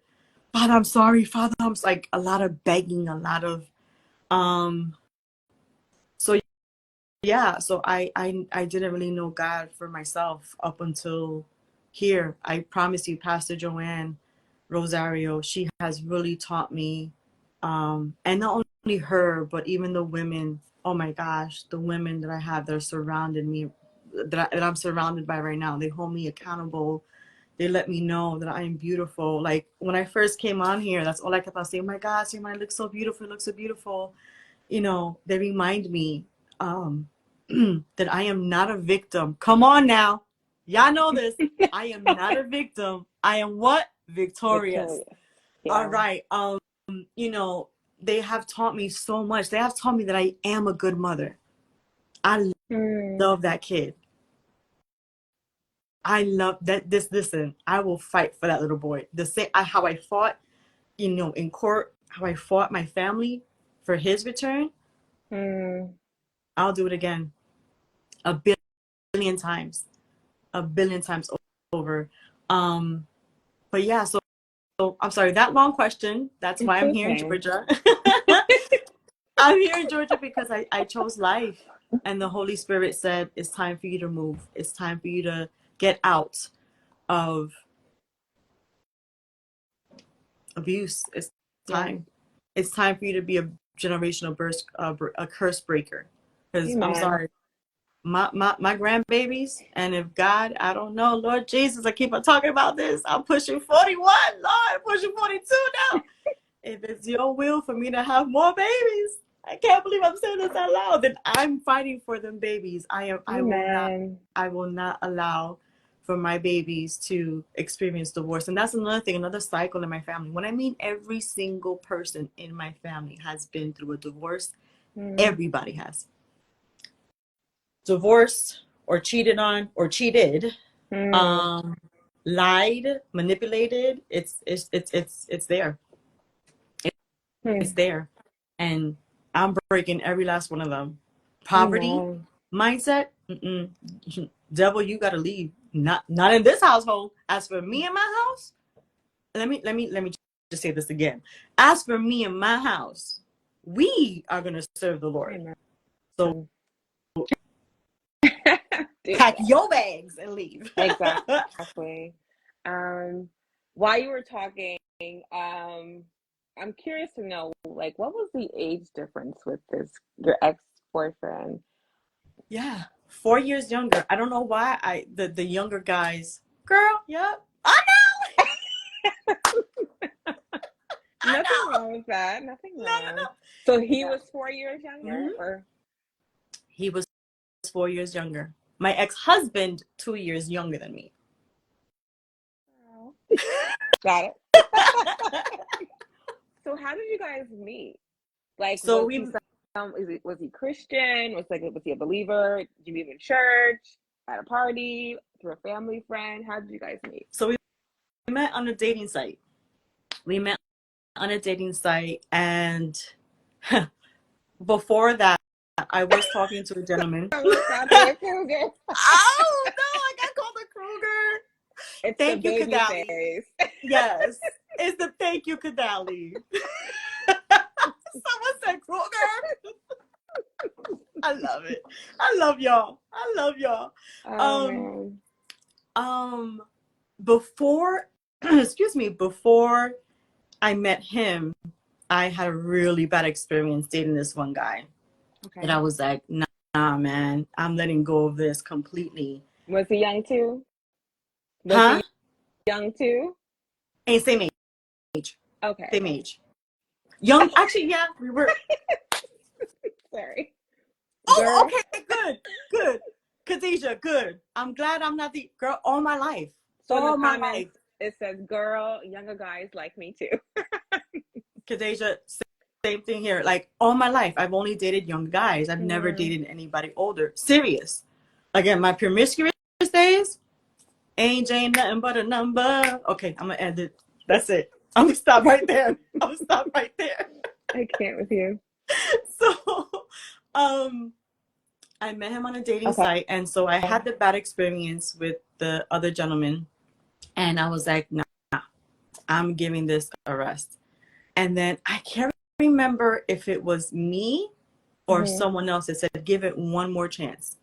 Father, I'm sorry, Father, I'm like a lot of begging, a lot of um so yeah, so I didn't really know God for myself up until here. I promise you, Pastor Joanne Rosario, she has really taught me, and not only her, but even the women. Oh my gosh, the women that I have that are surrounded me, that I'm surrounded by right now. They hold me accountable. They let me know that I am beautiful. Like when I first came on here, that's all I kept on saying. Oh my gosh, you might look so beautiful, you look so beautiful. You know, they remind me that I am not a victim. Come on now. Y'all know this. I am not a victim. I am what? Victorious. Victoria. All Yeah. right. You know, they have taught me so much. They have taught me that I am a good mother. I love that kid. I love that. Listen, I will fight for that little boy. The same how I fought, you know, in court, how I fought my family for his return. I'll do it again. A billion times. A billion times over. But yeah, so I'm sorry, that long question. That's why It's I'm here in okay. Georgia. I'm here in Georgia because I chose life. And the Holy Spirit said, it's time for you to move. It's time for you to get out of abuse. It's Yeah. time. It's time for you to be a generational a curse breaker. Because I'm Amen. sorry, my grandbabies, and if God, I don't know, Lord Jesus, I keep on talking about this. I'm pushing 41, Lord, I'm pushing 42 now. If it's your will for me to have more babies, I can't believe I'm saying this out loud, then I'm fighting for them babies. Amen. I will not allow for my babies to experience divorce. And that's another thing, another cycle in my family. When I mean every single person in my family has been through a divorce, everybody has. Divorced or cheated on or cheated, lied, manipulated. It's there. It's there. And I'm breaking every last one of them. Poverty, Amen. mindset, devil, you gotta leave. Not in this household. As for me and my house, let me just say this again. As for me and my house, we are gonna serve the Lord. Amen. So Dude, pack your bags and leave. exactly. While you were talking, I'm curious to know, like, what was the age difference with your ex-boyfriend? Yeah, 4 years younger. I don't know why the younger guys. Girl, yep. I Nothing know. wrong with that. Nothing No, no, wrong. no. So he Yeah. was 4 years younger, Hmm. or He was 4 years younger. My ex-husband, 2 years younger than me. oh, got it. So how did you guys meet? Like, So was we, he was he Christian? Was he a believer? Did you meet in church, at a party, through a family friend? How did you guys meet? so we met on a dating site. We met on a dating site, and before that, I was talking to a gentleman. Someone called you a cougar. Oh no, I got called a Kruger. It's the Thank you, baby Kadali. face. Yes, it's the thank you, Kadali. Someone said Kruger. I love it. I love y'all. I love y'all. Oh Um, man. Um, before, excuse me, before I met him, I had a really bad experience dating this one guy. And Okay. I was like, nah, man, I'm letting go of this completely. Was he young too? Was Huh? he young too? And same age. Okay, Same okay. age. Young, actually, yeah, we were. Sorry. Oh, Girl. okay, good, good. Khadijah, good. I'm glad I'm not the girl all my life. So in the All my comments life. it says, "Girl, younger guys like me too." Khadijah, same thing here. Like all my life, I've only dated young guys. I've never Mm, dated anybody older. Serious. Again, my promiscuous days, ain't nothing but a number. Okay, I'm gonna end it. That's it. I'm gonna stop right there. I'm gonna stop right there. I can't with you. So, um, I met him on a dating Okay. site, and so I had the bad experience with the other gentleman, and I was like, nah, I'm giving this a rest. And then I can't remember if it was me or Hmm. someone else that said, give it one more chance.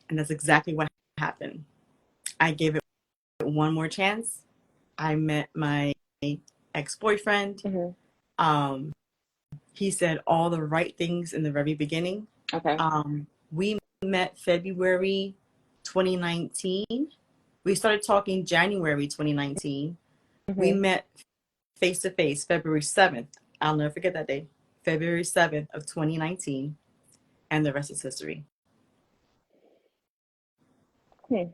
And that's exactly what happened. I gave it one more chance. I met my ex-boyfriend. Hmm. Um, he said all the right things in the very beginning. Okay. We met February 2019. We started talking January 2019. We Hmm. met face to face February 7th. I'll never forget that day. February 7th of 2019. And the rest is history. Hmm.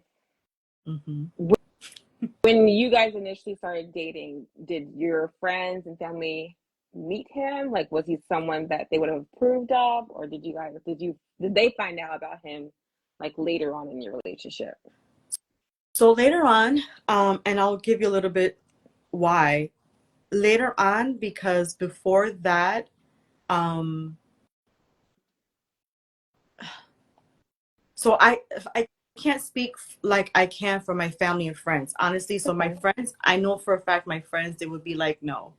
Hmm. When you guys initially started dating, did your friends and family meet him? Like, was he someone that they would have approved of, or did they find out about him like later on in your relationship? So later on, and I'll give you a little bit why. Later on, because before that, um, so I can't speak like I can for my family and friends, honestly. So my Okay. friends, I know for a fact my friends, they would be like, no.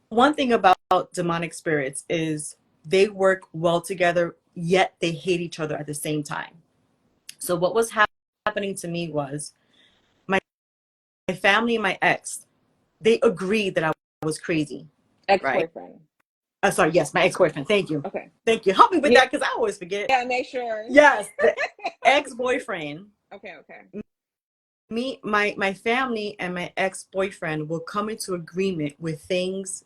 One thing about demonic spirits is they work well together, yet they hate each other at the same time. So what was happening to me was my, my family and my ex, they agreed that I was crazy, right? Ex-boyfriend. Sorry, yes, my ex-boyfriend. Thank you. Okay. Thank you. Help me with Yeah, that because I always forget. make sure. Yes, the ex-boyfriend. Okay, okay. My family and my ex-boyfriend will come into agreement with things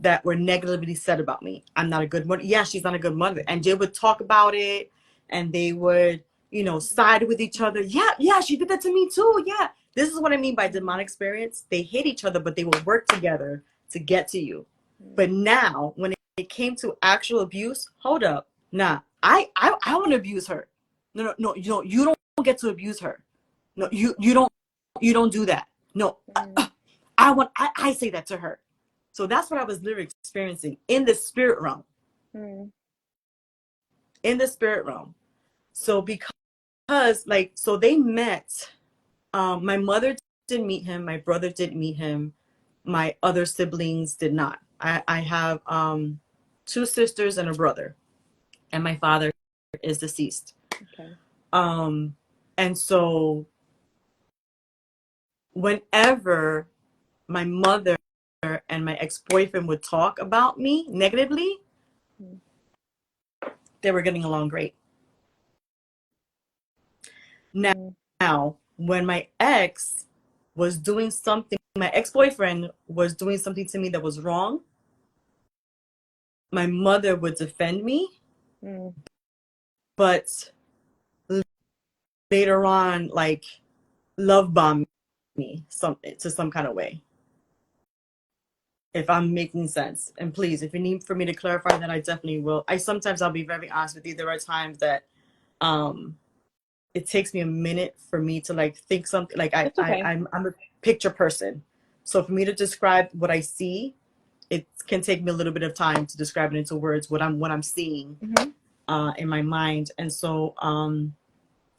that were negatively said about me. I'm not a good mother. Yeah, she's not a good mother. And they would talk about it and they would, side with each other. Yeah, yeah, she did that to me too. Yeah. This is what I mean by demonic spirits. They hate each other, but they will work together to get to you. But now, when it came to actual abuse, hold up. Nah, I want to abuse her. No, you don't get to abuse her. No, you don't do that. No, Mm, I say that to her. So that's what I was literally experiencing in the spirit realm. mm, In the spirit realm. So so they met. My mother didn't meet him. My brother didn't meet him. My other siblings did not. I have two sisters and a brother, and my father is deceased. okay. Um, and so whenever my mother and my ex-boyfriend would talk about me negatively, Mm, they were getting along great. mm, Now, when my ex-boyfriend was doing something to me that was wrong, my mother would defend me, mm, but later on, like love bomb me some kind of way. If I'm making sense. And please, if you need for me to clarify that, I definitely will. I'll be very honest with you. There are times that um it takes me a minute for me to like think something like It's okay. I'm a picture person. So for me to describe what I see, it can take me a little bit of time to describe it into words what I'm seeing Hmm. in my mind. And so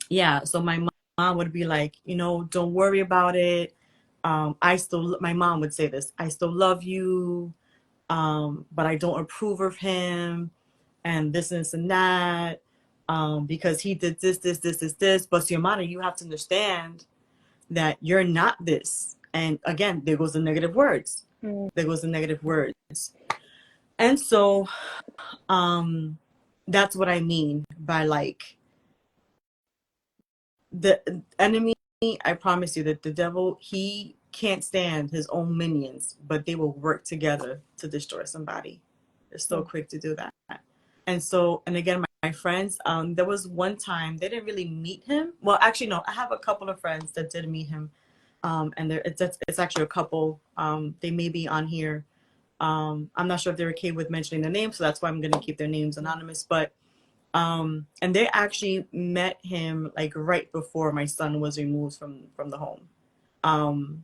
yeah, so my mom would be like, don't worry about it. My mom would say this, I still love you, but I don't approve of him and this and that. because he did this. But Xiomara, you have to understand that you're not this. And again, there goes the negative words. There goes the negative words. And so that's what I mean by like the enemy. I promise you that the devil, he can't stand his own minions, but they will work together to destroy somebody. They're so quick to do that. And so, and again, my friends, there was one time they didn't really meet him. Well, actually, no, I have a couple of friends that did meet him. And it's actually a couple. They may be on here. I'm not sure if they're okay with mentioning their names, so that's why I'm going to keep their names anonymous. But and they actually met him like right before my son was removed from the home.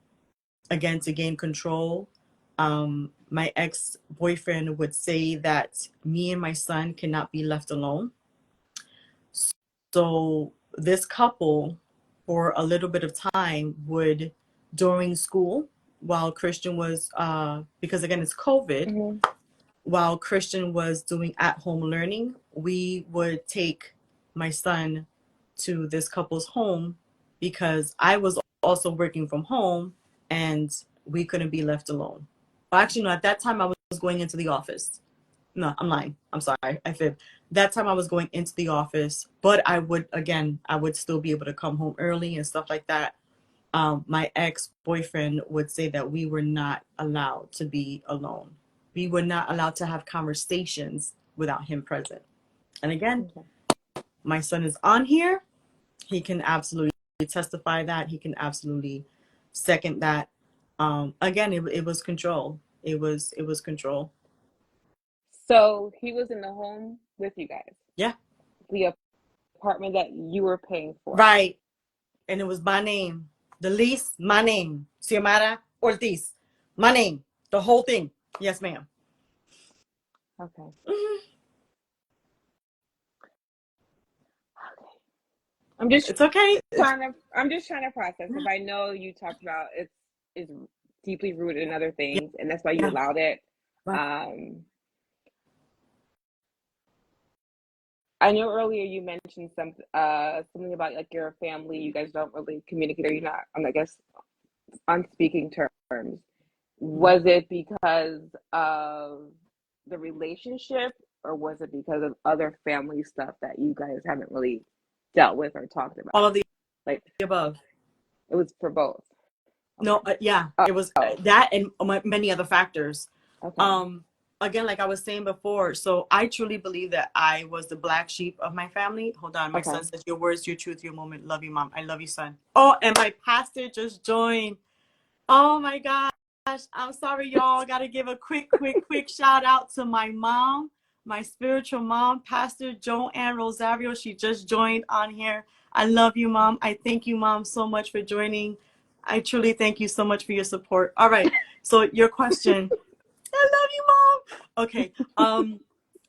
Again, to gain control. My ex-boyfriend would say that me and my son cannot be left alone. So this couple, for a little bit of time, would during school, while Christian was, because again it's COVID, while Christian was doing at-home learning, we would take my son to this couple's home because I was also working from home and we couldn't be left alone. Well, actually, no, at that time I was going into the office. No, I'm lying. I'm sorry. I fibbed. That time I was going into the office, but I would still be able to come home early and stuff like that. My ex-boyfriend would say that we were not allowed to be alone. We were not allowed to have conversations without him present. And again, my son is on here. He can absolutely testify that. He can absolutely second that. Again, it was control. It was control. So he was in the home with you guys. Yeah. The apartment that you were paying for. Right. And it was my name. The lease, my name. Xiomara Ortiz. My name. The whole thing. Yes, ma'am. Okay. I'm just It's okay. I'm just trying to process, because I know you talked about it's deeply rooted in other things, and that's why you allowed it. Right. I know earlier you mentioned something about like your family. You guys don't really communicate, or you're not, I guess, on speaking terms. Was it because of the relationship, or was it because of other family stuff that you guys haven't really dealt with or talked about? All of the Like, above. it was for both. Okay. No, yeah, it was Oh, that and many other factors. okay. Again, like I was saying before, so I truly believe that I was the black sheep of my family. Hold on, my Okay. son says, your words, your truth, your moment. Love you, mom. I love you, son. Oh, and my pastor just joined. Oh my gosh. I'm sorry, y'all. Got to give a quick shout out to my mom, my spiritual mom, Pastor Joanne Rosario. She just joined on here. I love you, mom. I thank you, mom, so much for joining. I truly thank you so much for your support. All right. So your question. I love you, mom. Okay.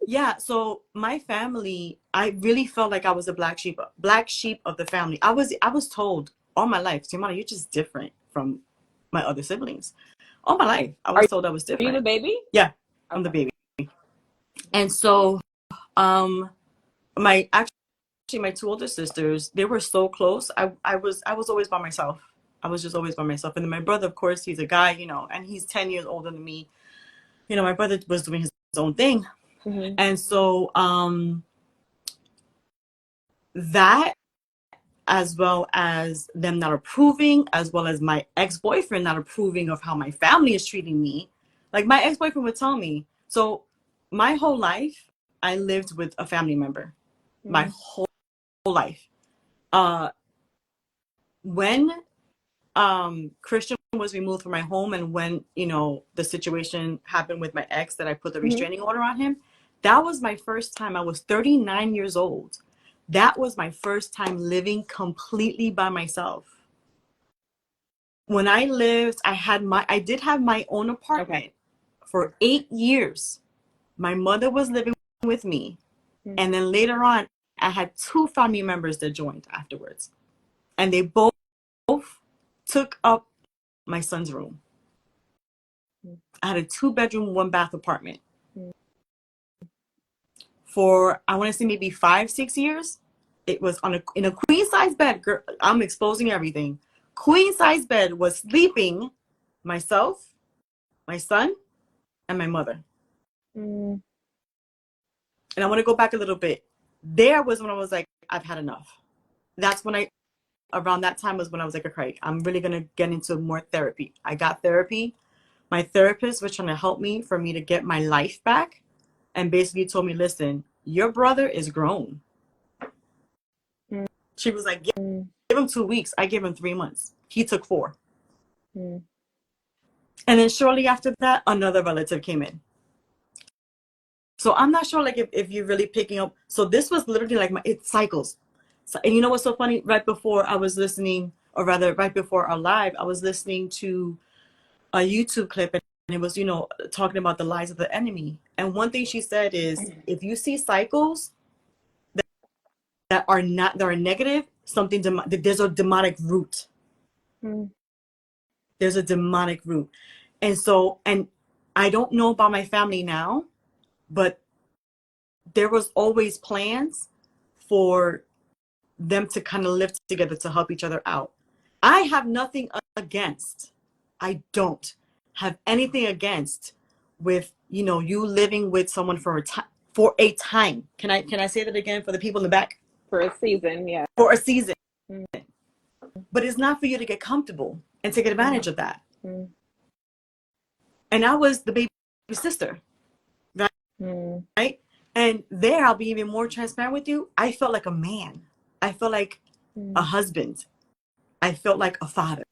Yeah, so my family, I really felt like I was a black sheep of the family. I was told all my life, Xiomara, you're just different from my other siblings. All my life, I was told I was Are you the different. baby? Yeah, I'm the Okay. baby. And so, my actually my two older sisters, they were so close. I was always by myself. I was just always by myself. And then my brother, of course, he's a guy, and he's 10 years older than me. My brother was doing his own thing. And so, that, as well as them not approving, as well as my ex-boyfriend not approving of how my family is treating me. Like my ex-boyfriend would tell me, so my whole life I lived with a family member. My whole life. When Christian was removed from my home, and when the situation happened with my ex that I put the restraining order on him, that was my first time. I was 39 years old. That was my first time living completely by myself. When I lived, I did have my own apartment for 8 years. My mother was living with me. And then later on, I had two family members that joined afterwards. And they both took up my son's room. I had a 2-bedroom, 1-bath apartment. for, I want to say maybe 5, 6 years. It was in a queen size bed. Girl, I'm exposing everything. Queen size bed was sleeping myself, my son, and my mother. Mm. And I want to go back a little bit. There was when I was like, I've had enough. That's when around that time was when I was like, okay, I'm really going to get into more therapy. I got therapy. My therapist was trying to help me for me to get my life back, and basically told me, listen, your brother is grown. Mm. She was like, give him 2 weeks. I gave him 3 months. He took 4. Mm. And then shortly after that, another relative came in. So I'm not sure like if you're really picking up. So this was literally like it cycles. So, and you know what's so funny? Right before I was listening, or rather right before our live, I was listening to a YouTube clip, and it was, talking about the lies of the enemy. And one thing she said is, if you see cycles that are negative, there's a demonic root. Mm. There's a demonic root. And I don't know about my family now, but there was always plans for them to kind of live together to help each other out. I have nothing against. I don't have anything against with, you living with someone for a time. Can I say that again for the people in the back? For a season, yeah. For a season. Mm. But it's not for you to get comfortable and take advantage of that. Mm. And I was the baby sister, right? Mm. Right? And there, I'll be even more transparent with you. I felt like a man. I felt like a husband. I felt like a father.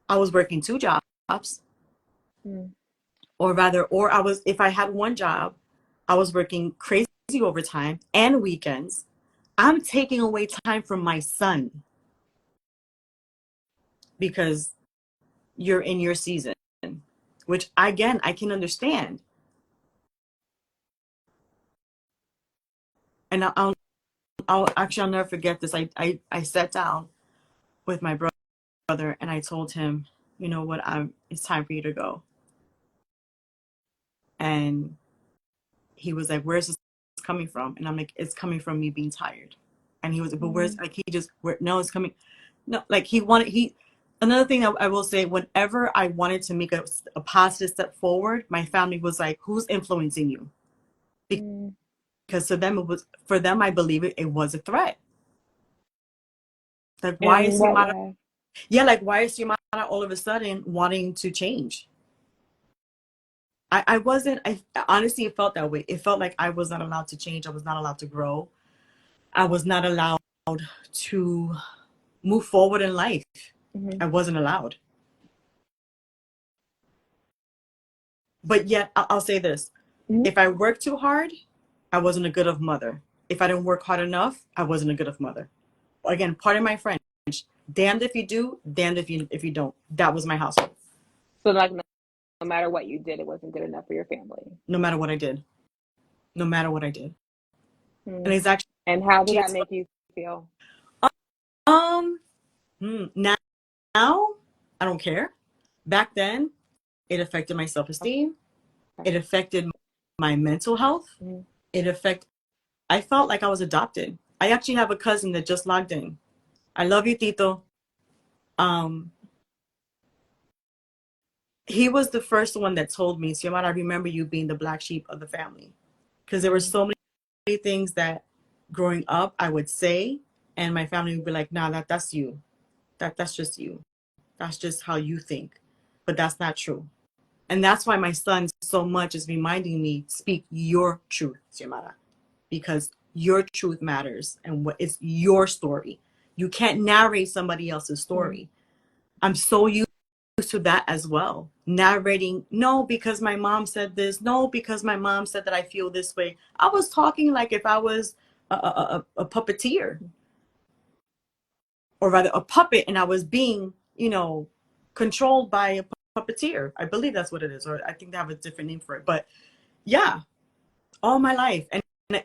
I was working 2 jobs, Mm. if I had one job, I was working crazy overtime and weekends. I'm taking away time from my son because you're in your season, which again, I can understand. And I'll never forget this. I sat down with my brother and I told him, you know what, it's time for you to go. And he was like, where's this coming from? And I'm like, it's coming from me being tired. And he was like, but where's, like, no, it's coming. No, like another thing I will say, whenever I wanted to make a positive step forward, my family was like, who's influencing you? Because for them, I believe it was a threat. Like, why In is what Xiomara, way? yeah, like, why is Xiomara all of a sudden wanting to change? I wasn't, I honestly, it felt that way. It felt like I was not allowed to change. I was not allowed to grow. I was not allowed to move forward in life. Mm-hmm. I wasn't allowed. But yet, I'll say this. Mm-hmm. If I worked too hard, I wasn't a good of mother. If I didn't work hard enough, I wasn't a good of mother. Again, pardon my French. Damned if you do, damned if you don't. That was my household. So, like, no matter what you did, it wasn't good enough for your family. No matter what I did. No matter what I did. And it's And how did actually, that make you feel? um, now I don't care. Back then, it affected my self-esteem. Okay. It affected my mental health. Mm-hmm. I felt like I was adopted. I actually have a cousin that just logged in. I love you, Tito. Um, he was the first one that told me, Xiomara, I remember you being the black sheep of the family. Because there were so many things that growing up I would say, and my family would be like, nah, that's you. That's just you. That's just how you think. But that's not true. And that's why my son so much is reminding me, speak your truth, Xiomara. Because your truth matters and it's your story. You can't narrate somebody else's story. I'm so used to that as well. Narrating, no, because my mom said this. No, because my mom said that I feel this way. I was talking like if I was a puppeteer, or rather a puppet, and I was being, controlled by a puppeteer. I believe that's what it is, or I think they have a different name for it. But yeah, all my life.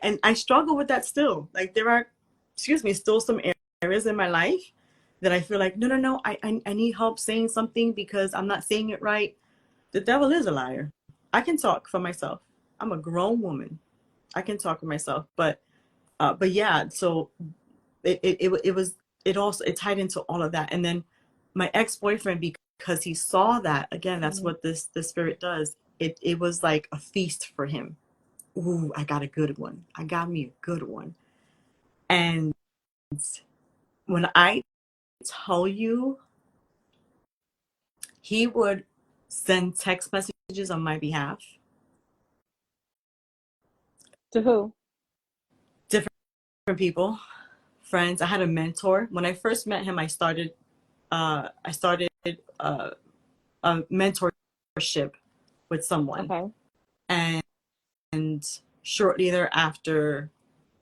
And I struggle with that still. Like there are, still some areas in my life that I feel like, no, I need help saying something because I'm not saying it right. The devil is a liar. I can talk for myself. I'm a grown woman. I can talk to myself, but yeah. So it was, it also, it tied into all of that. And then my ex-boyfriend, because he saw that, again, that's Mm-hmm. what the spirit does. It was like a feast for him. Ooh, I got a good one. I got me a good one. And when I tell you, he would send text messages on my behalf, To who? different people, friends. I had a mentor. When I first met him, I started a mentorship with someone. Okay. And shortly thereafter,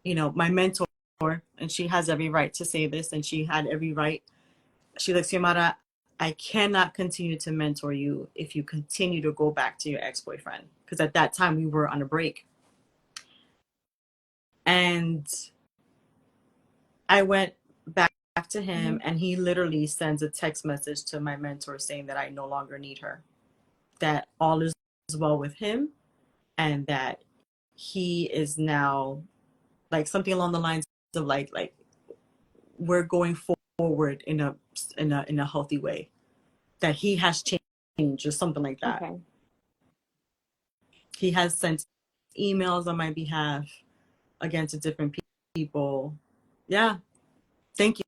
my mentor, and she has every right to say this, and she had every right. She like, Xiomara, I cannot continue to mentor you if you continue to go back to your ex-boyfriend. Because at that time we were on a break. And I went back to Mm-hmm. him, and he literally sends a text message to my mentor saying that I no longer need her, that all is well with him, and that he is now, like, something along the lines of like we're going forward in a healthy way, that he has changed or something like that. Okay. He has sent emails on my behalf, again, to different people. Yeah. Thank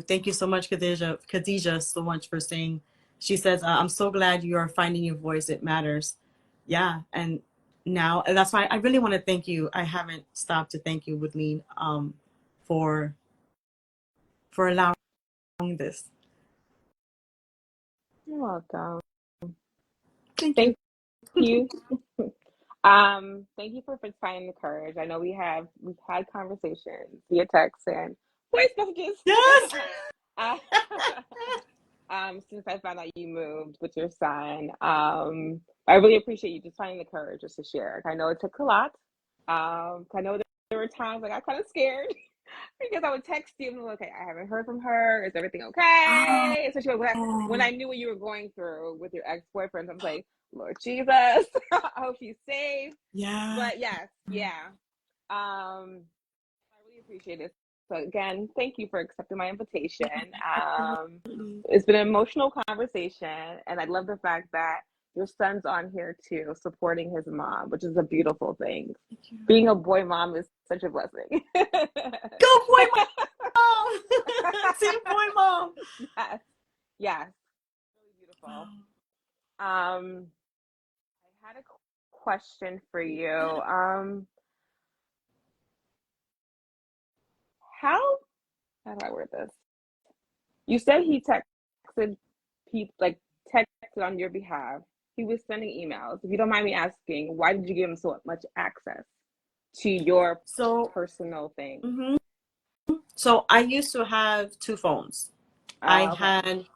thank you so much, Khadijah, so much for saying. She says, I'm so glad you are finding your voice, it matters. Yeah. And now, and that's why I really want to thank you. I haven't stopped to thank you, Woodleen, for allowing this. You're welcome. Thank you. Thank you. Thank you for finding the courage. I know we've had conversations via text and voice messages. Yes. uh, since I found out you moved with your son. I really appreciate you just finding the courage just to share. I know it took a lot. I know there were times I got kind of scared because I would text you and be like, okay, I haven't heard from her. Is everything Oh. okay? Especially when I knew what you were going through with your ex-boyfriend. I was like, Lord Jesus, I hope she's safe. Yeah. But yes, yeah. I really appreciate it. So again, thank you for accepting my invitation. It's been an emotional conversation, and I love the fact that your son's on here too, supporting his mom, which is a beautiful thing. Thank you. Being a boy mom is such a blessing. Go boy mom. Team boy mom. Yes, yes, really beautiful. I had a question for you. How how do I word this? You said he texted people, like texted on your behalf. He was sending emails. If you don't mind me asking, why did you give him so much access to your So, personal things? mhm. So I used to have two phones. I Okay. had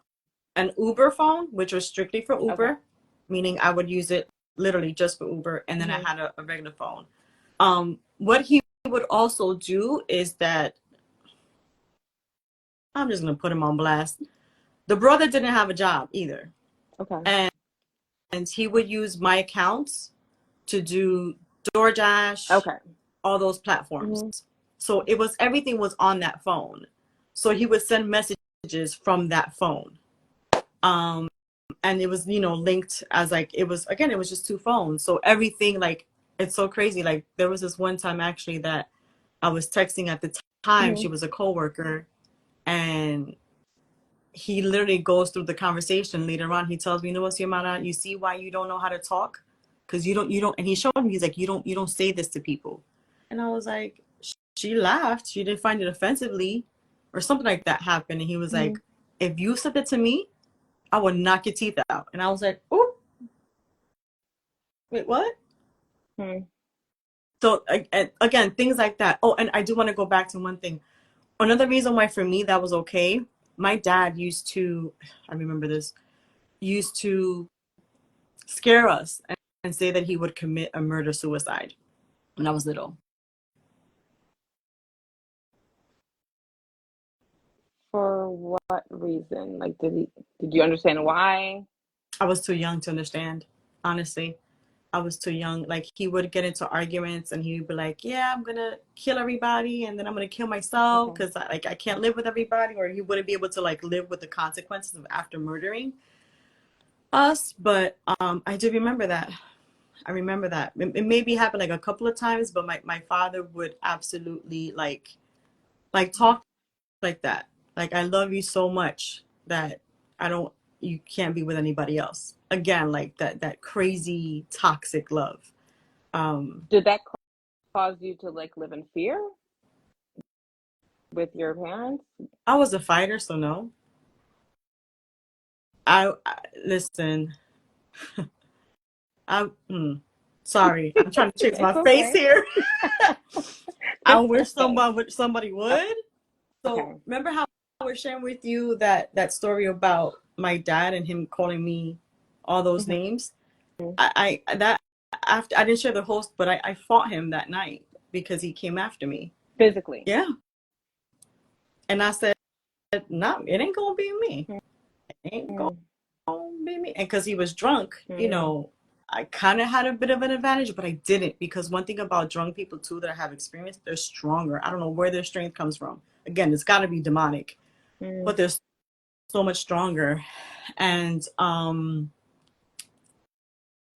an Uber phone, which was strictly for Okay. Uber, meaning I would use it literally just for Uber, and then I Mm-hmm. had a regular phone. What he would also do is that, I'm just gonna put him on blast. The brother didn't have a job either, Okay. and he would use my accounts to do DoorDash, Okay. all those platforms. Mm-hmm. So it was, everything was on that phone. So he would send messages from that phone. Um, and it was, linked as, like, it was, again, it was just two phones. So everything, like, it's so crazy. Like, there was this one time actually that I was texting at the time. Mm-hmm. She was a coworker, and he literally goes through the conversation later on. He tells me, you know what, Xiomara, you see why you don't know how to talk? Because you don't, and he showed me, he's like, you don't say this to people. And I was like, she laughed. She didn't find it offensively or something like that happened. And he was Mm-hmm. like, if you said it to me, I would knock your teeth out. And I was like, oh, wait, what? Mm-hmm. So again, things like that. Oh, and I do want to go back to one thing. Another reason why for me that was okay. My dad used to, I remember this, used to scare us and say that he would commit a murder suicide when I was little. For what reason? Like, did you understand why? I was too young to understand, honestly. I was too young. Like he would get into arguments and he would be like, "Yeah, I'm gonna kill everybody, and then I'm gonna kill myself Okay. because I can't live with everybody," or he wouldn't be able to like live with the consequences of after murdering us. But I do remember that. I remember that. It maybe happened like a couple of times, but my father would absolutely like talk like that. Like I love you so much that I don't you can't be with anybody else. Again, like that crazy toxic love. Did that cause you to like live in fear with your parents? I was a fighter, so no. I listen. I sorry. I'm trying to change my It's face okay. here. I It's wish okay. somebody would. So Okay. remember how I was sharing with you that story about my dad and him calling me all those Hmm. names? I that after I didn't share the host, but I fought him that night because he came after me. Physically. Yeah, and I said, "No, it ain't gonna be me. It ain't gonna Mm-hmm. be me." And because he was drunk, I kind of had a bit of an advantage, but I didn't because one thing about drunk people too that I have experienced, they're stronger. I don't know where their strength comes from. Again, it's got to be demonic, Mm-hmm. but they're so much stronger. And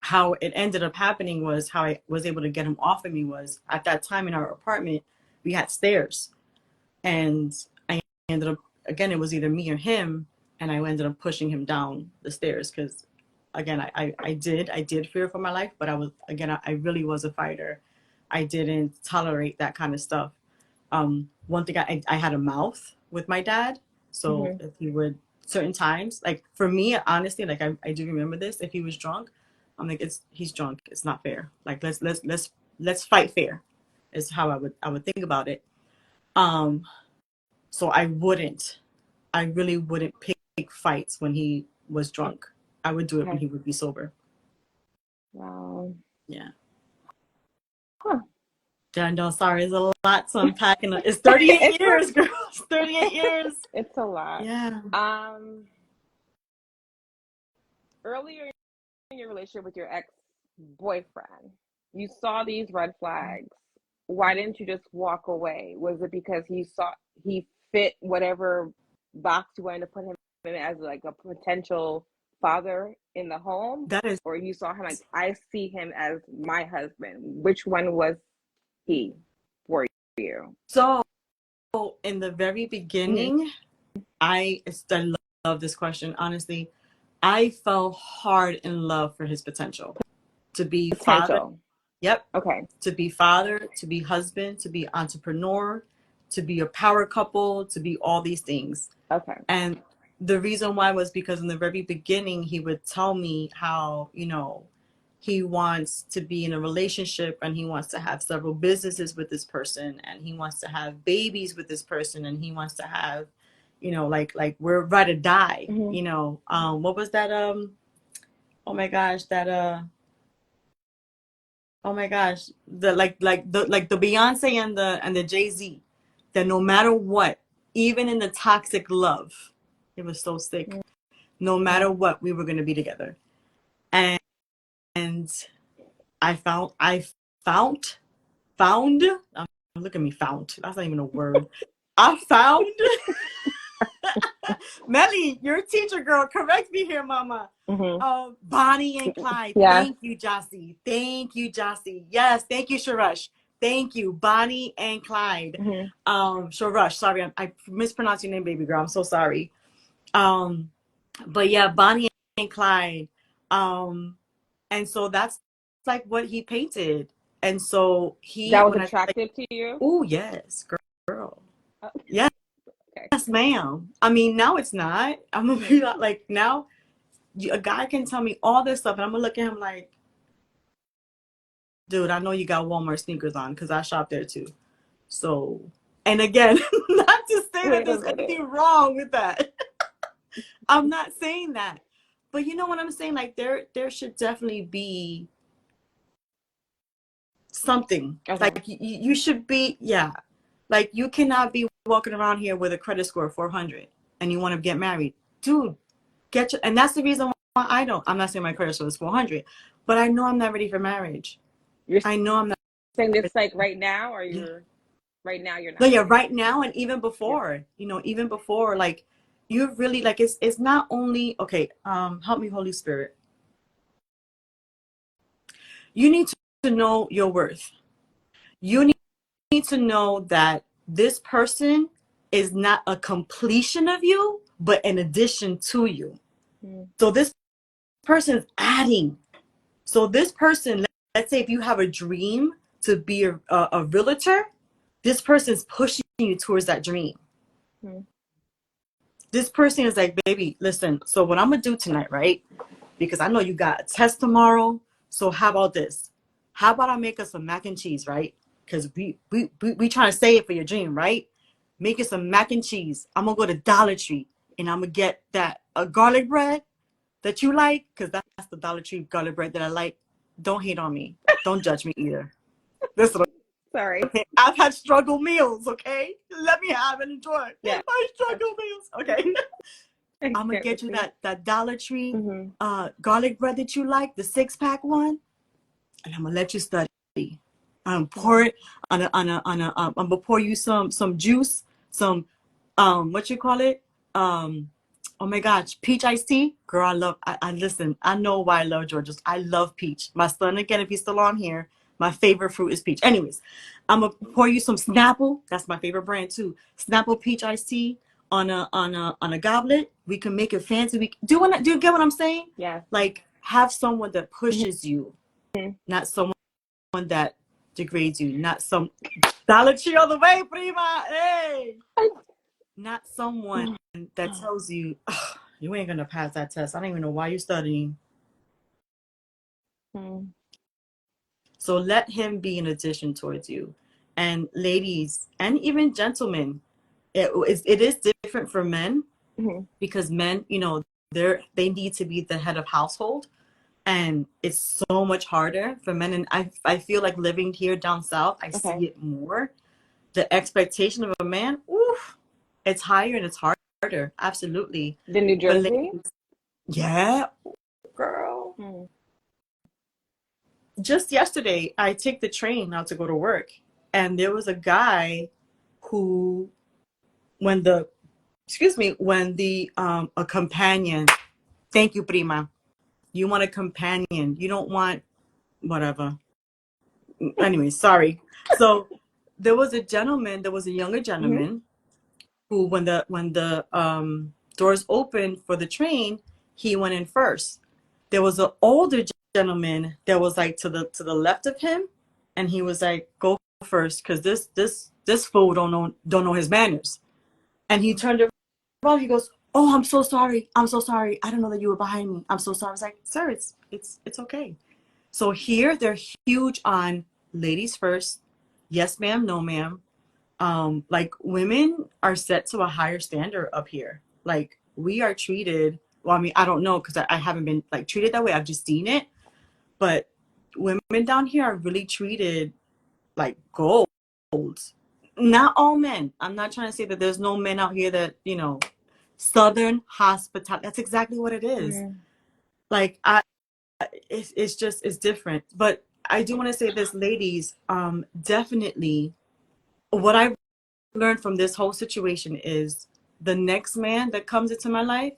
how it ended up happening was how I was able to get him off of me was at that time in our apartment, we had stairs. And I ended up, again, it was either me or him. And I ended up pushing him down the stairs because, again, I did fear for my life, but I was, again, I really was a fighter. I didn't tolerate that kind of stuff. One thing I had a mouth with my dad. So Mm-hmm. if he would, certain times, like for me, honestly, like I do remember this, if he was drunk, I'm like, he's drunk. It's not fair. Like let's fight fair is how I would think about it. Um, so I really wouldn't pick fights when he was drunk. I would do it when Okay. he would be sober. Wow. Yeah. Huh. Yeah, no, sorry, it's a lot to unpack. And it's 38 It's years, girl. It's 38 years. it's a lot. Yeah. Um, Earlier in your relationship with your ex-boyfriend, you saw these red flags. Why didn't you just walk away? Was it because he fit whatever box you wanted to put him in as like a potential father in the home? That is Or you saw him like, I see him as my husband. Which one was he for you? so in the very Mm-hmm. beginning, I love this question. Honestly, I fell hard in love for his potential to be father. Potential. Yep. Okay. To be father, to be husband, to be entrepreneur, to be a power couple, to be all these things. Okay. And the reason why was because in the very beginning, he would tell me how, he wants to be in a relationship and he wants to have several businesses with this person and he wants to have babies with this person and he wants to have, like we're about to die, Mm-hmm. what was that? Oh my gosh, oh my gosh, the Beyonce and the Jay-Z, that no matter what, even in the toxic love, it was so sick. No matter what, we were going to be together. And I found, look at me, found. That's not even a word. I found, Melly, you're a teacher, girl. Correct me here, mama. Mm-hmm. Bonnie and Clyde. Yes. Thank you, Jossie. Thank you, Jossie. Yes, thank you, Sharash. Thank you, Bonnie and Clyde. Mm-hmm. Sharash, sorry, I mispronounced your name, baby girl. I'm so sorry. Um, but yeah, Bonnie and Clyde. Um, and so that's like what he painted. And so That was when I like, attractive to you? oh yes, girl, Oh, yes, okay. ma'am. I mean, now it's not. I'm gonna Mm-hmm. be like now, a guy can tell me all this stuff, and I'm gonna look at him like, dude, I know you got Walmart sneakers on because I shop there too. So, and again, not to say that Wait a there's minute. anything wrong with that. I'm not saying that. But you know what I'm saying? Like there should definitely be something. Okay. Like you should be, yeah. Like you cannot be walking around here with a credit score of 400 and you want to get married. Dude, and that's the reason why I'm not saying my credit score is 400, but I know I'm not ready for marriage. You're I know I'm not saying this ready. like right now, or Yeah. you're right now you're No, not yeah, ready? right now and even Yeah. before, even before, like you really like it's not only okay, help me, Holy Spirit. You need to know your worth. You need to know that this person is not a completion of you, but an addition to you. Mm. So this person is adding. So this person, let's say if you have a dream to be a realtor, this person is pushing you towards that dream. Mm. This person is like, baby, listen, so what I'm going to do tonight, right? Because I know you got a test tomorrow. So how about this? How about I make us some mac and cheese, right? Because we trying to save for your dream, right? Make us some mac and cheese. I'm going to go to Dollar Tree and I'm going to get that garlic bread that you like, because that's the Dollar Tree garlic bread that I like. Don't hate on me. Don't judge me either. Listen, Sorry. okay? I've had struggle meals, okay? Let me have and enjoy Yeah. my struggle meals, okay? I I'm gonna get get what you you that Dollar Tree mean. garlic bread that you like, the 6-pack one, and I'm gonna let you study. I'm pour Mm-hmm. it I'm gonna pour you some juice, some what you call it? Oh my gosh, peach iced tea. Girl, I listen, I know why I love Georgia's. I love peach. My son, again, if he's still on here, my favorite fruit is peach. Anyways, I'm gonna pour you some Snapple. That's my favorite brand too. Snapple peach iced tea on a goblet. We can make it fancy. Do you get what I'm saying? Yeah. Like have someone that Mm-hmm. pushes you, not someone that degrades you, not some Dollar Tree all the way, prima. Hey, not someone that tells you, "Ugh, you ain't gonna pass that test. I don't even know why you're studying." Mm-hmm. So let him be an addition towards you. And ladies, and even gentlemen, it is different for men Mm-hmm. because men, they need to be the head of household, and it's so much harder for men. And I feel like living here down south, I Okay. see it more. The expectation of a man, oof, it's higher and it's harder, absolutely. The New But Jersey? ladies, yeah, girl. Mm. Just yesterday, I take the train out to go to work, and there was a guy who, when the, excuse me, when the a companion, thank you, prima. You want a companion. You don't want whatever. Anyway, sorry. So there was a younger Mm-hmm. gentleman who, when the doors opened for the train, he went in first. There was an older gentleman that was like to the left of him, and he was like, "Go first, because this fool don't know his manners." And he turned around. He goes, "Oh, I'm so sorry. I'm so sorry. I don't know that you were behind me. I'm so sorry." I was like, "Sir, it's okay." So here they're huge on ladies first. Yes, ma'am. No, ma'am. Like women are set to a higher standard up here. Like we are treated. Well, I mean, I don't know because I haven't been like treated that way. I've just seen it. But women down here are really treated like gold. Not all men. I'm not trying to say that there's no men out here that Southern hospitality. That's exactly what it is. Mm-hmm. Like it's different. But I do want to say this, ladies. Definitely, what I learned from this whole situation is the next man that comes into my life.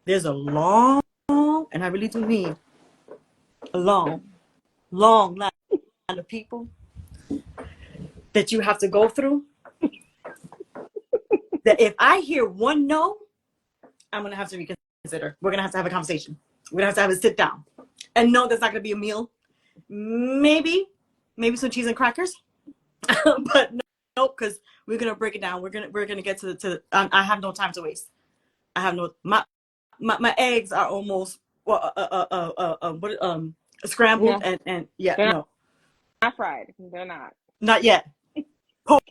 There's a long, and I really do mean a long, long line of people that you have to go through. That if I hear one no, I'm gonna have to reconsider. We're gonna have to have a conversation. We're gonna have to sit down. And no, that's not gonna be a meal. Maybe some cheese and crackers, but no, because we're gonna break it down. We're gonna get to. I have no time to waste. I have no my eggs are almost scrambled Yeah. and yeah, They're no, not fried. They're not. not yet.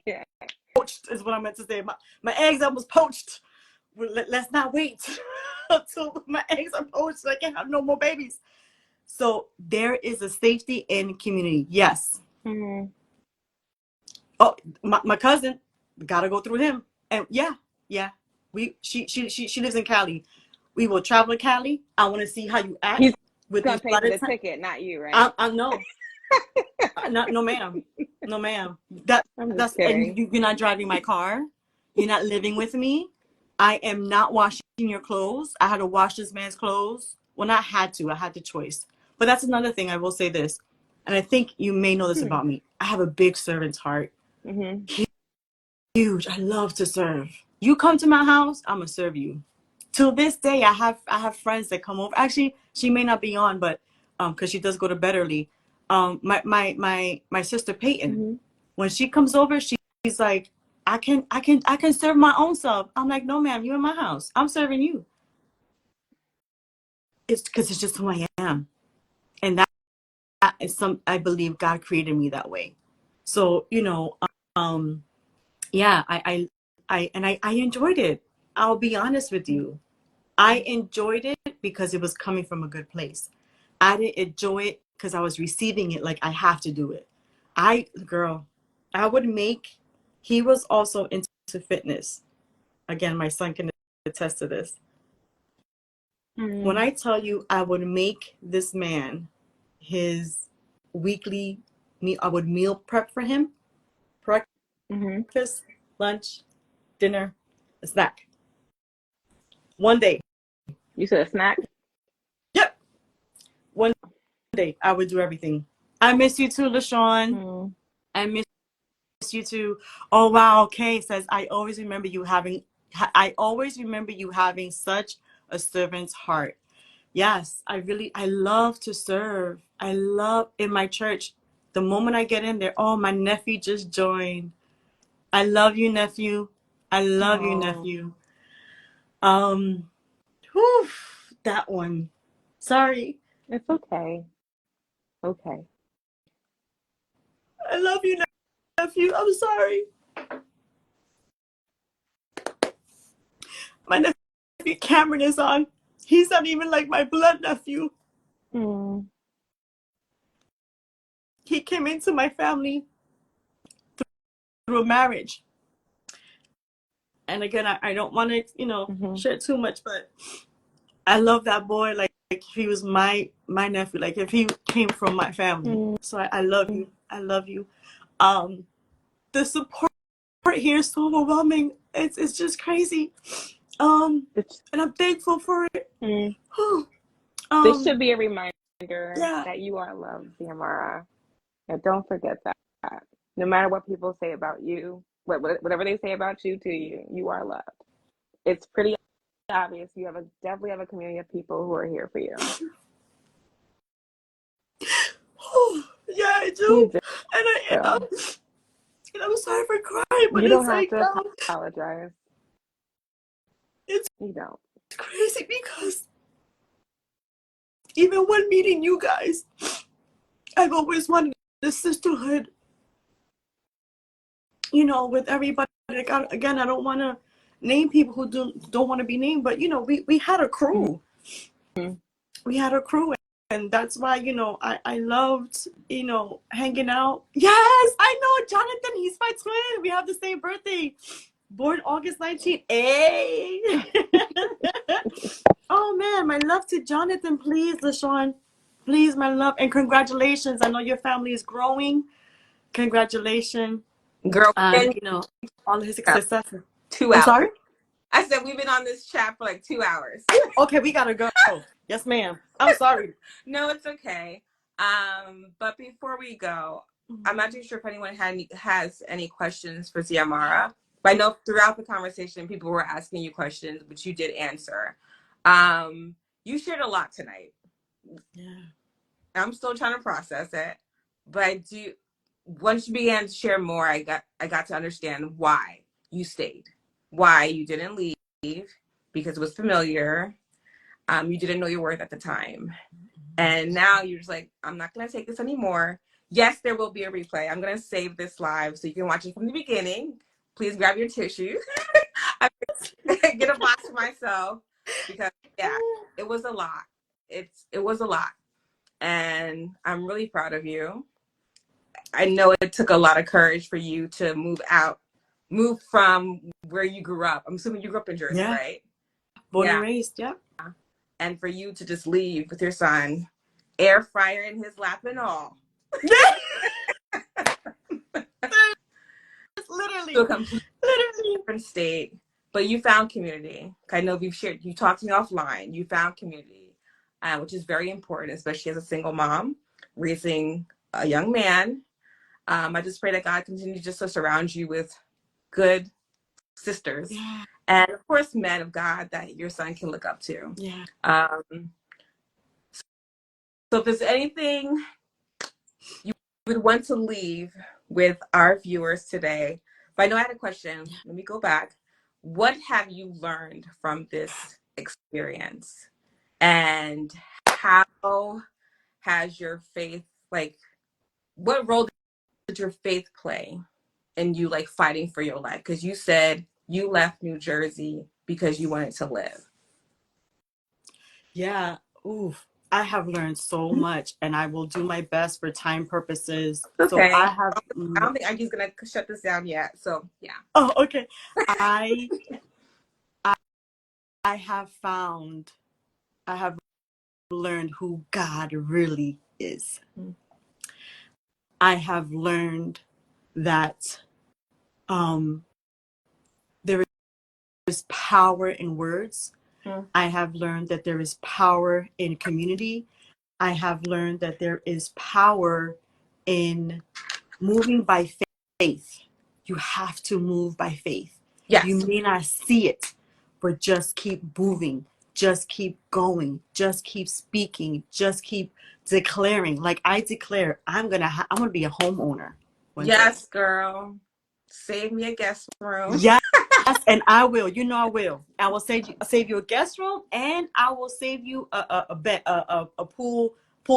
Yeah. Poached is what I meant to say. My eggs almost poached. Let's not wait until my eggs are poached so I can have no more babies. So there is a safety in community. Yes. Mm-hmm. Oh, my cousin, gotta go through him. And yeah. She lives in Cali. We will travel to Cali. I want to see how you He's act. with Gonna these pay flight for the attendants. ticket, not you, right? I no, not no ma'am, no ma'am. I'm just That's and kidding. you're not driving my car. You're not living with me. I am not washing your clothes. I had to wash this man's clothes. Well, not had to. I had the choice. But that's another thing. I will say this, and I think you may know this Hmm. about me. I have a big servant's heart. Mm-hmm. Huge. I love to serve. You come to my house, I'm gonna serve you. Till this day, I have friends that come over. Actually, she may not be on, but because she does go to bed early. My sister Peyton, Mm-hmm. when she comes over, she's like, I can serve my own self. I'm like, no, ma'am, you in my house. I'm serving you. It's because it's just who I am, and that is some. I believe God created me that way. So um, yeah, I enjoyed it. I'll be honest with you. I enjoyed it because it was coming from a good place. I didn't enjoy it because I was receiving it like I have to do it. Girl, I would make, he was also into fitness. Again, my son can attest to this. When Mm-hmm. I tell you I would make this man his weekly meal, I would meal prep for him, Mm-hmm. breakfast, lunch, dinner, a snack. One day. You said a snack? Yep. One day I would do everything. I miss you too, LaShawn. Mm. I miss you too. Oh wow, okay. It says I always remember you having such a servant's heart. Yes, I love to serve. I love in my church. The moment I get in there, oh, my nephew just joined. I love you, nephew. I love you, Oh, nephew. Um, whew, that one. Sorry. it's okay. Okay. I love you, nephew. I'm sorry. My nephew Cameron is on. He's not even like my blood nephew. Mm. He came into my family through a marriage. And again, I don't want to, Mm-hmm. share too much, but I love that boy like he was my nephew, like if he came from my family. Mm. So I love you. I love you. Um, the support here is so overwhelming. It's just crazy. Um, It's, and I'm thankful for it. mm. Whew. This should be a reminder Yeah, that you are loved, Xiomara. And don't forget that. No matter what people say about you, whatever they say about you to you, you are loved. It's pretty obvious. You definitely have a community of people who are here for you. yeah, I You do. And do. and I'm sorry for crying, but You don't it's have like to apologize. it's You don't. crazy because even when meeting you guys, I've always wanted the sisterhood, with everybody. Like, again, I don't want to name people who don't want to be named, but we had a crew. Mm-hmm. We had a crew, and that's why I loved hanging out. Yes, I know Jonathan. He's my twin. We have the same birthday, born August 19th. Hey. Oh man, my love to Jonathan, please, LaShawn. Please, my love, and congratulations. I know your family is growing. Congratulations. Girl, we've And been all his up success. 2 I'm hours. sorry. I said we've been on this chat for like 2 hours. Okay, we gotta go. Yes, ma'am. I'm sorry. No, it's okay. But before we go, I'm not Mhm. too sure if anyone has any questions for Xiomara. But I know throughout the conversation, people were asking you questions, which you did answer. You shared a lot tonight. Yeah. I'm still trying to process it, but I do. Once you began to share more, I got to understand why you stayed, why you didn't leave because it was familiar. You didn't know your worth at the time. And now you're just like, I'm not going to take this anymore. Yes, there will be a replay. I'm going to save this live so you can watch it from the beginning. Please grab your tissue. I get a box for myself because, yeah, it was a lot. It was a lot. And I'm really proud of you. I know it took a lot of courage for you to move from where you grew up. I'm assuming you grew up in Jersey, Yeah. right? Born and Yeah. raised. Yeah. And for you to just leave with your son air fryer in his lap and all. To Literally, a completely literally. different state, but you found community. I know you talked to me offline. You found community, which is very important, especially as a single mom raising a young man. I just pray that God continue just to surround you with good sisters, Yeah, and of course, men of God that your son can look up to. yeah, So if there's anything you would want to leave with our viewers today, but I know I had a question. yeah. Let me go back. What have you learned from this experience? And how has your faith, like, what role did your faith play in you, like, fighting for your life? Because you said you left New Jersey because you wanted to live. Yeah. Oof. I have learned so much, and I will do my best for time purposes. So Okay. I have. I don't think Aggie's going to shut this down yet. So, yeah. Oh, okay. I I have found. I have learned who God really is. I have learned that um, there is power in words. Mm. I have learned that there is power in community. I have learned that there is power in moving by faith. You have to move by faith. You Yes. may not see it, but just keep moving. Just keep going. Just keep speaking. Just keep declaring. Like I declare, I'm gonna be a homeowner one day. Yes, girl. Save me a guest room. Yes, and I will. You know I will. I will save you a guest room, and I will save you a bed a pool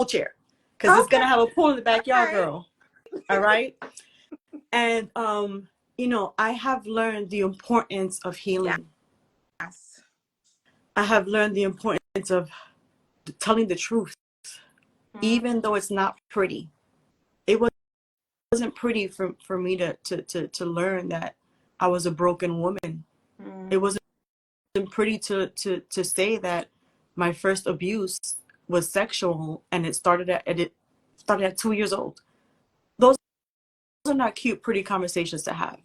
chair, because it's Okay. gonna have a pool in the backyard, Okay. girl. All right. And I have learned the importance of healing. Yes. I have learned the importance of telling the truth, Mm, even though it's not pretty. It wasn't pretty for me to learn that I was a broken woman. It mm, wasn't pretty to say that my first abuse was sexual, and it started at 2 years old. Those are not cute, pretty conversations to have,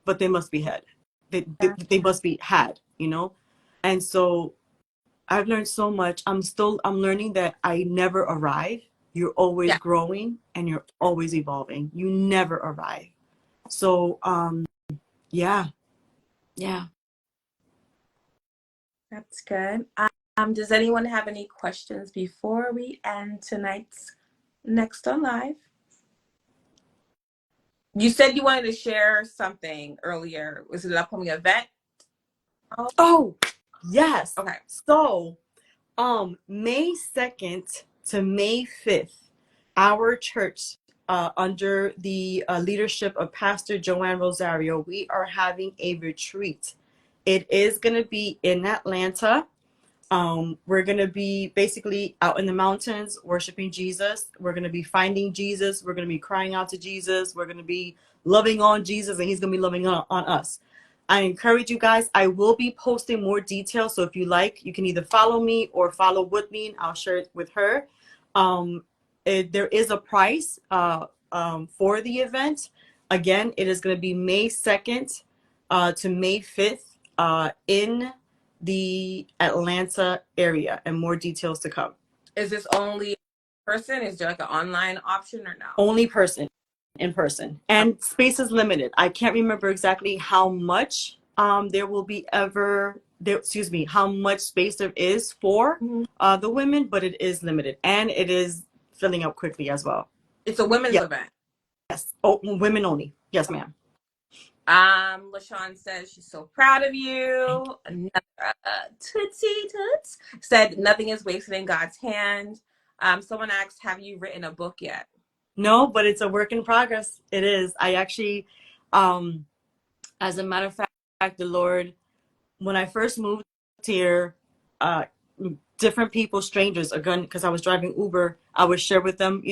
but they must be had. yeah. They must be had. And so I've learned so much. I'm learning that I never arrive. You're always Yeah. growing and you're always evolving. You never arrive. So yeah, yeah. That's good. Does anyone have any questions before we end tonight's Next on Live? You said you wanted to share something earlier. Was it an upcoming event? Oh, Oh, yes. okay. So May 2nd to May 5th, our church, under the leadership of Pastor Joanne Rosario, we are having a retreat. It is going to be in Atlanta. We're going to be basically out in the mountains worshiping Jesus. We're going to be finding Jesus. We're going to be crying out to Jesus. We're going to be loving on Jesus, and he's going to be loving on us. I encourage you guys. I will be posting more details. So if you like, you can either follow me or follow with me, and I'll share it with her. There is a price for the event. Again, it is going to be May 2nd to May 5th in the Atlanta area, and more details to come. Is this only person? Is there like an online option or no? Only in person, and space is limited. I can't remember exactly how much there will be ever there, excuse me, how much space there is for Mhm. the women, but it is limited, and it is filling up quickly as well. It's a women's Yes. event. Oh, women only. Yes, ma'am. LaShawn says she's so proud of you. Another Tootsie Toots said nothing is wasted in God's hand. Someone asked, have you written a book yet? No, but it's a work in progress. It is. I actually, um, as a matter of fact, the Lord, when I first moved here, uh, different people, strangers, again, because I was driving Uber, I would share with them,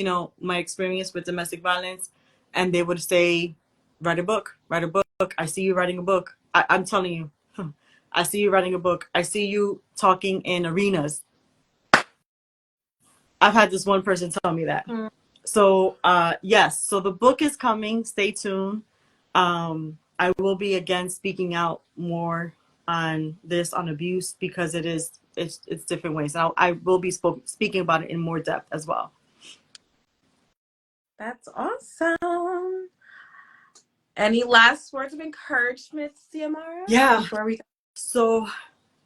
my experience with domestic violence, and they would say, "Write a book, write a book. I see you writing a book. I'm telling you, I see you writing a book. I see you talking in arenas. I've had this one person tell me that. So yes, so the book is coming. Stay tuned. I will be again speaking out more on this, on abuse, because it's different ways. I will be speaking about it in more depth as well. That's awesome. Any last words of encouragement, Xiomara? Yeah. Before we go? So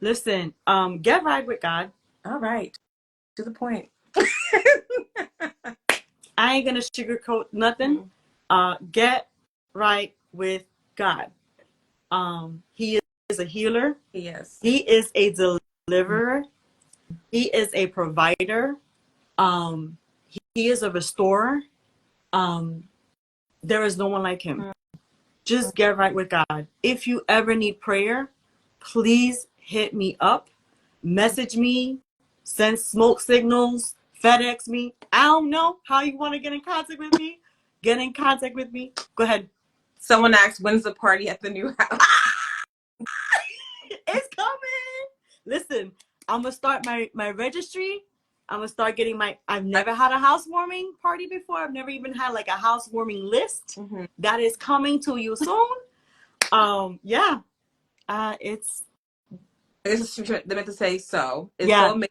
listen, get right with God. All right. To the point. I ain't gonna sugarcoat nothing. Get right with God. He is a healer. He is. He is a deliverer. He is a provider. He is a restorer. There is no one like him. Just get right with God. If you ever need prayer, please hit me up, message me, send smoke signals, FedEx me. I don't know how you want to get in contact with me. Get in contact with me. Go ahead. Someone asked, when's the party at the new house? It's coming. Listen, I'm going to start my registry. I'm going to start getting I've never had a housewarming party before. I've never even had like a housewarming list. That is coming to you soon. Yeah. It's meant to say so. It's yeah. so amazing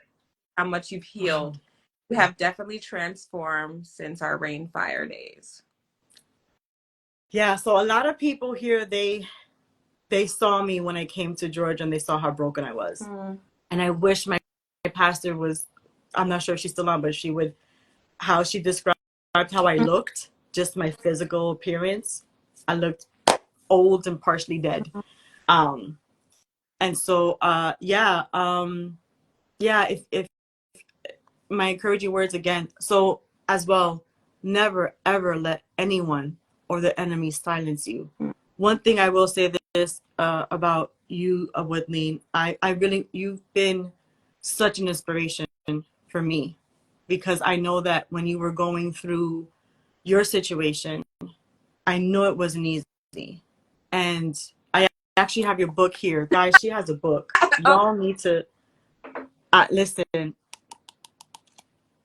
how much you've healed. You have definitely transformed since our rain fire days. Yeah, so a lot of people here, they saw me when I came to Georgia, and they saw how broken I was. And I wish my pastor was, I'm not sure if she's still on, but how she described how I looked, just my physical appearance. I looked old and partially dead. And so if my encouraging words again, so as well, never ever let anyone or the enemy silence you. One thing I will say this about you, Woodleen, I really, you've been such an inspiration for me, because I know that when you were going through your situation, I know it wasn't easy. And I actually have your book here. Guys, she has a book. Y'all need to listen.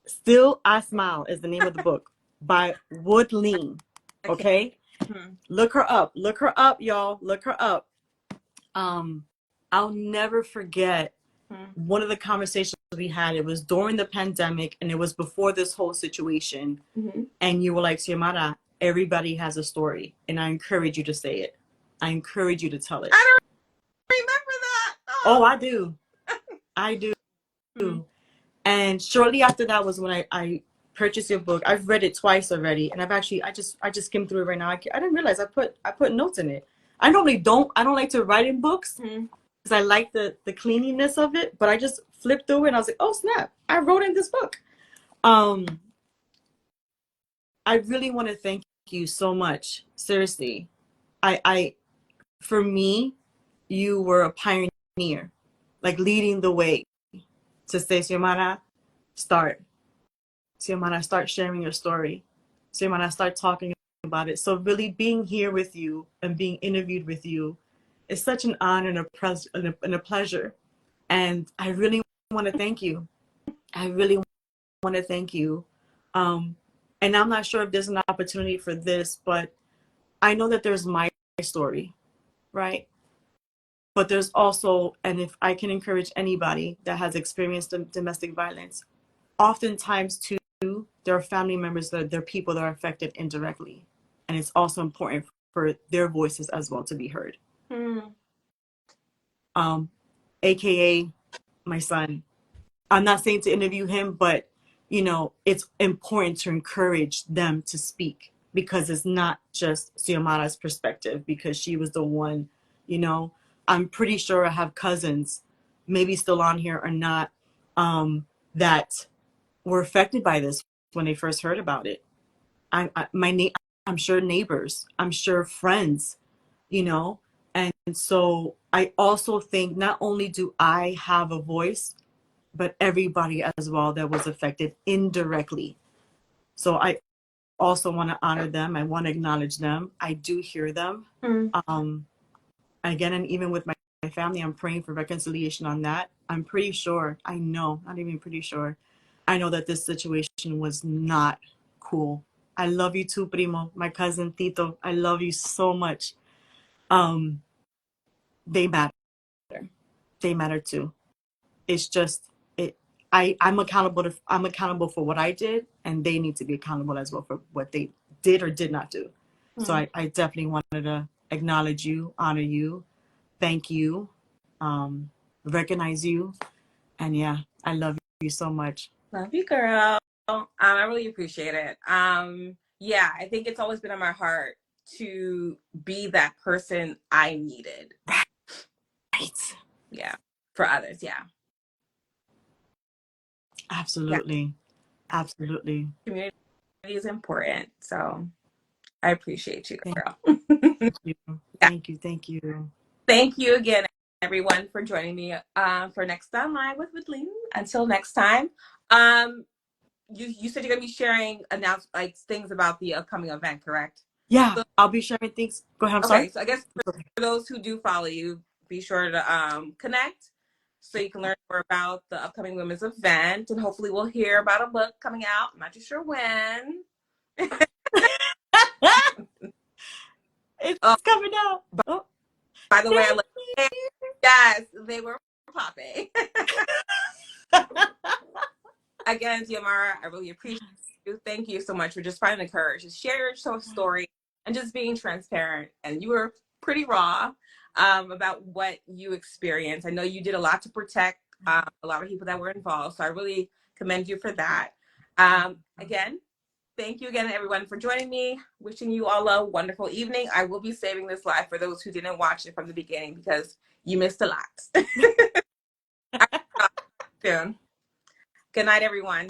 Still I Smile is the name of the book, by Woodleen. Okay? Look her up. Look her up, y'all. Look her up. I'll never forget one of the conversations we had. It was during the pandemic, and it was before this whole situation. And you were like, Xiomara, everybody has a story, and I encourage you to say it. I encourage you to tell it. I don't remember that. Oh, I do. I do. And shortly after that was when I purchased your book. I've read it twice already, and I just skimmed through it right now. I didn't realize I put notes in it. I normally don't. I don't like to write in books because I like the cleanliness of it. But I just flipped through it, and I was like, oh snap! I wrote in this book. I really want to thank you so much. Seriously, for me, you were a pioneer, like leading the way to say, Xiomara, start. Xiomara, start sharing your story. Xiomara, start talking about it. So really being here with you and being interviewed with you is such an honor and a pleasure. And I really want to thank you. I really want to thank you. And I'm not sure if there's an opportunity for this, but I know that there's my story, right? But there's also, and if I can encourage anybody that has experienced domestic violence, oftentimes too, there are family members, there are people that are affected indirectly. And it's also important for their voices as well to be heard. AKA my son. I'm not saying to interview him, but it's important to encourage them to speak, because it's not just Xiomara's perspective, because she was the one, I'm pretty sure I have cousins, maybe still on here or not, that were affected by this when they first heard about it. I'm sure neighbors, I'm sure friends, and so I also think not only do I have a voice, but everybody as well that was affected indirectly. So I also want to honor them. I want to acknowledge them. I do hear them. Again, and even with my family, I'm praying for reconciliation on that. I'm pretty sure, I know, not even pretty sure, I know that this situation was not cool. I love you too, primo, my cousin Tito. I love you so much. Um, they matter. They matter too. It's just it. I'm accountable for what I did, and they need to be accountable as well for what they did or did not do. So I definitely wanted to acknowledge you, honor you, thank you, recognize you, and yeah, I love you so much. Love you, girl. I really appreciate it. Yeah, I think it's always been on my heart to be that person I needed. Right. Yeah, for others. Yeah. Absolutely. Absolutely. Community is important. So I appreciate you, Thank girl. you. Yeah. Thank you. Thank you. Thank you again, everyone, for joining me for Next On Live with Whitley. Until next time. You said you're gonna be sharing things about the upcoming event, correct? Yeah, So, I'll be sharing things. Go ahead. I'm okay, sorry. so I guess for those who do follow you, be sure to connect so you can learn more about the upcoming women's event, and hopefully we'll hear about a book coming out. I'm not too sure when. It's Oh, coming out. Oh, by the way, I thank love yes, they were popping. you. Again, Xiomara, I really appreciate you. Thank you so much for just finding the courage to share your story and just being transparent. And you were pretty raw about what you experienced. I know you did a lot to protect a lot of people that were involved. So I really commend you for that. Again, thank you again, everyone, for joining me. Wishing you all a wonderful evening. I will be saving this live for those who didn't watch it from the beginning because you missed a lot. Soon. Good night, everyone.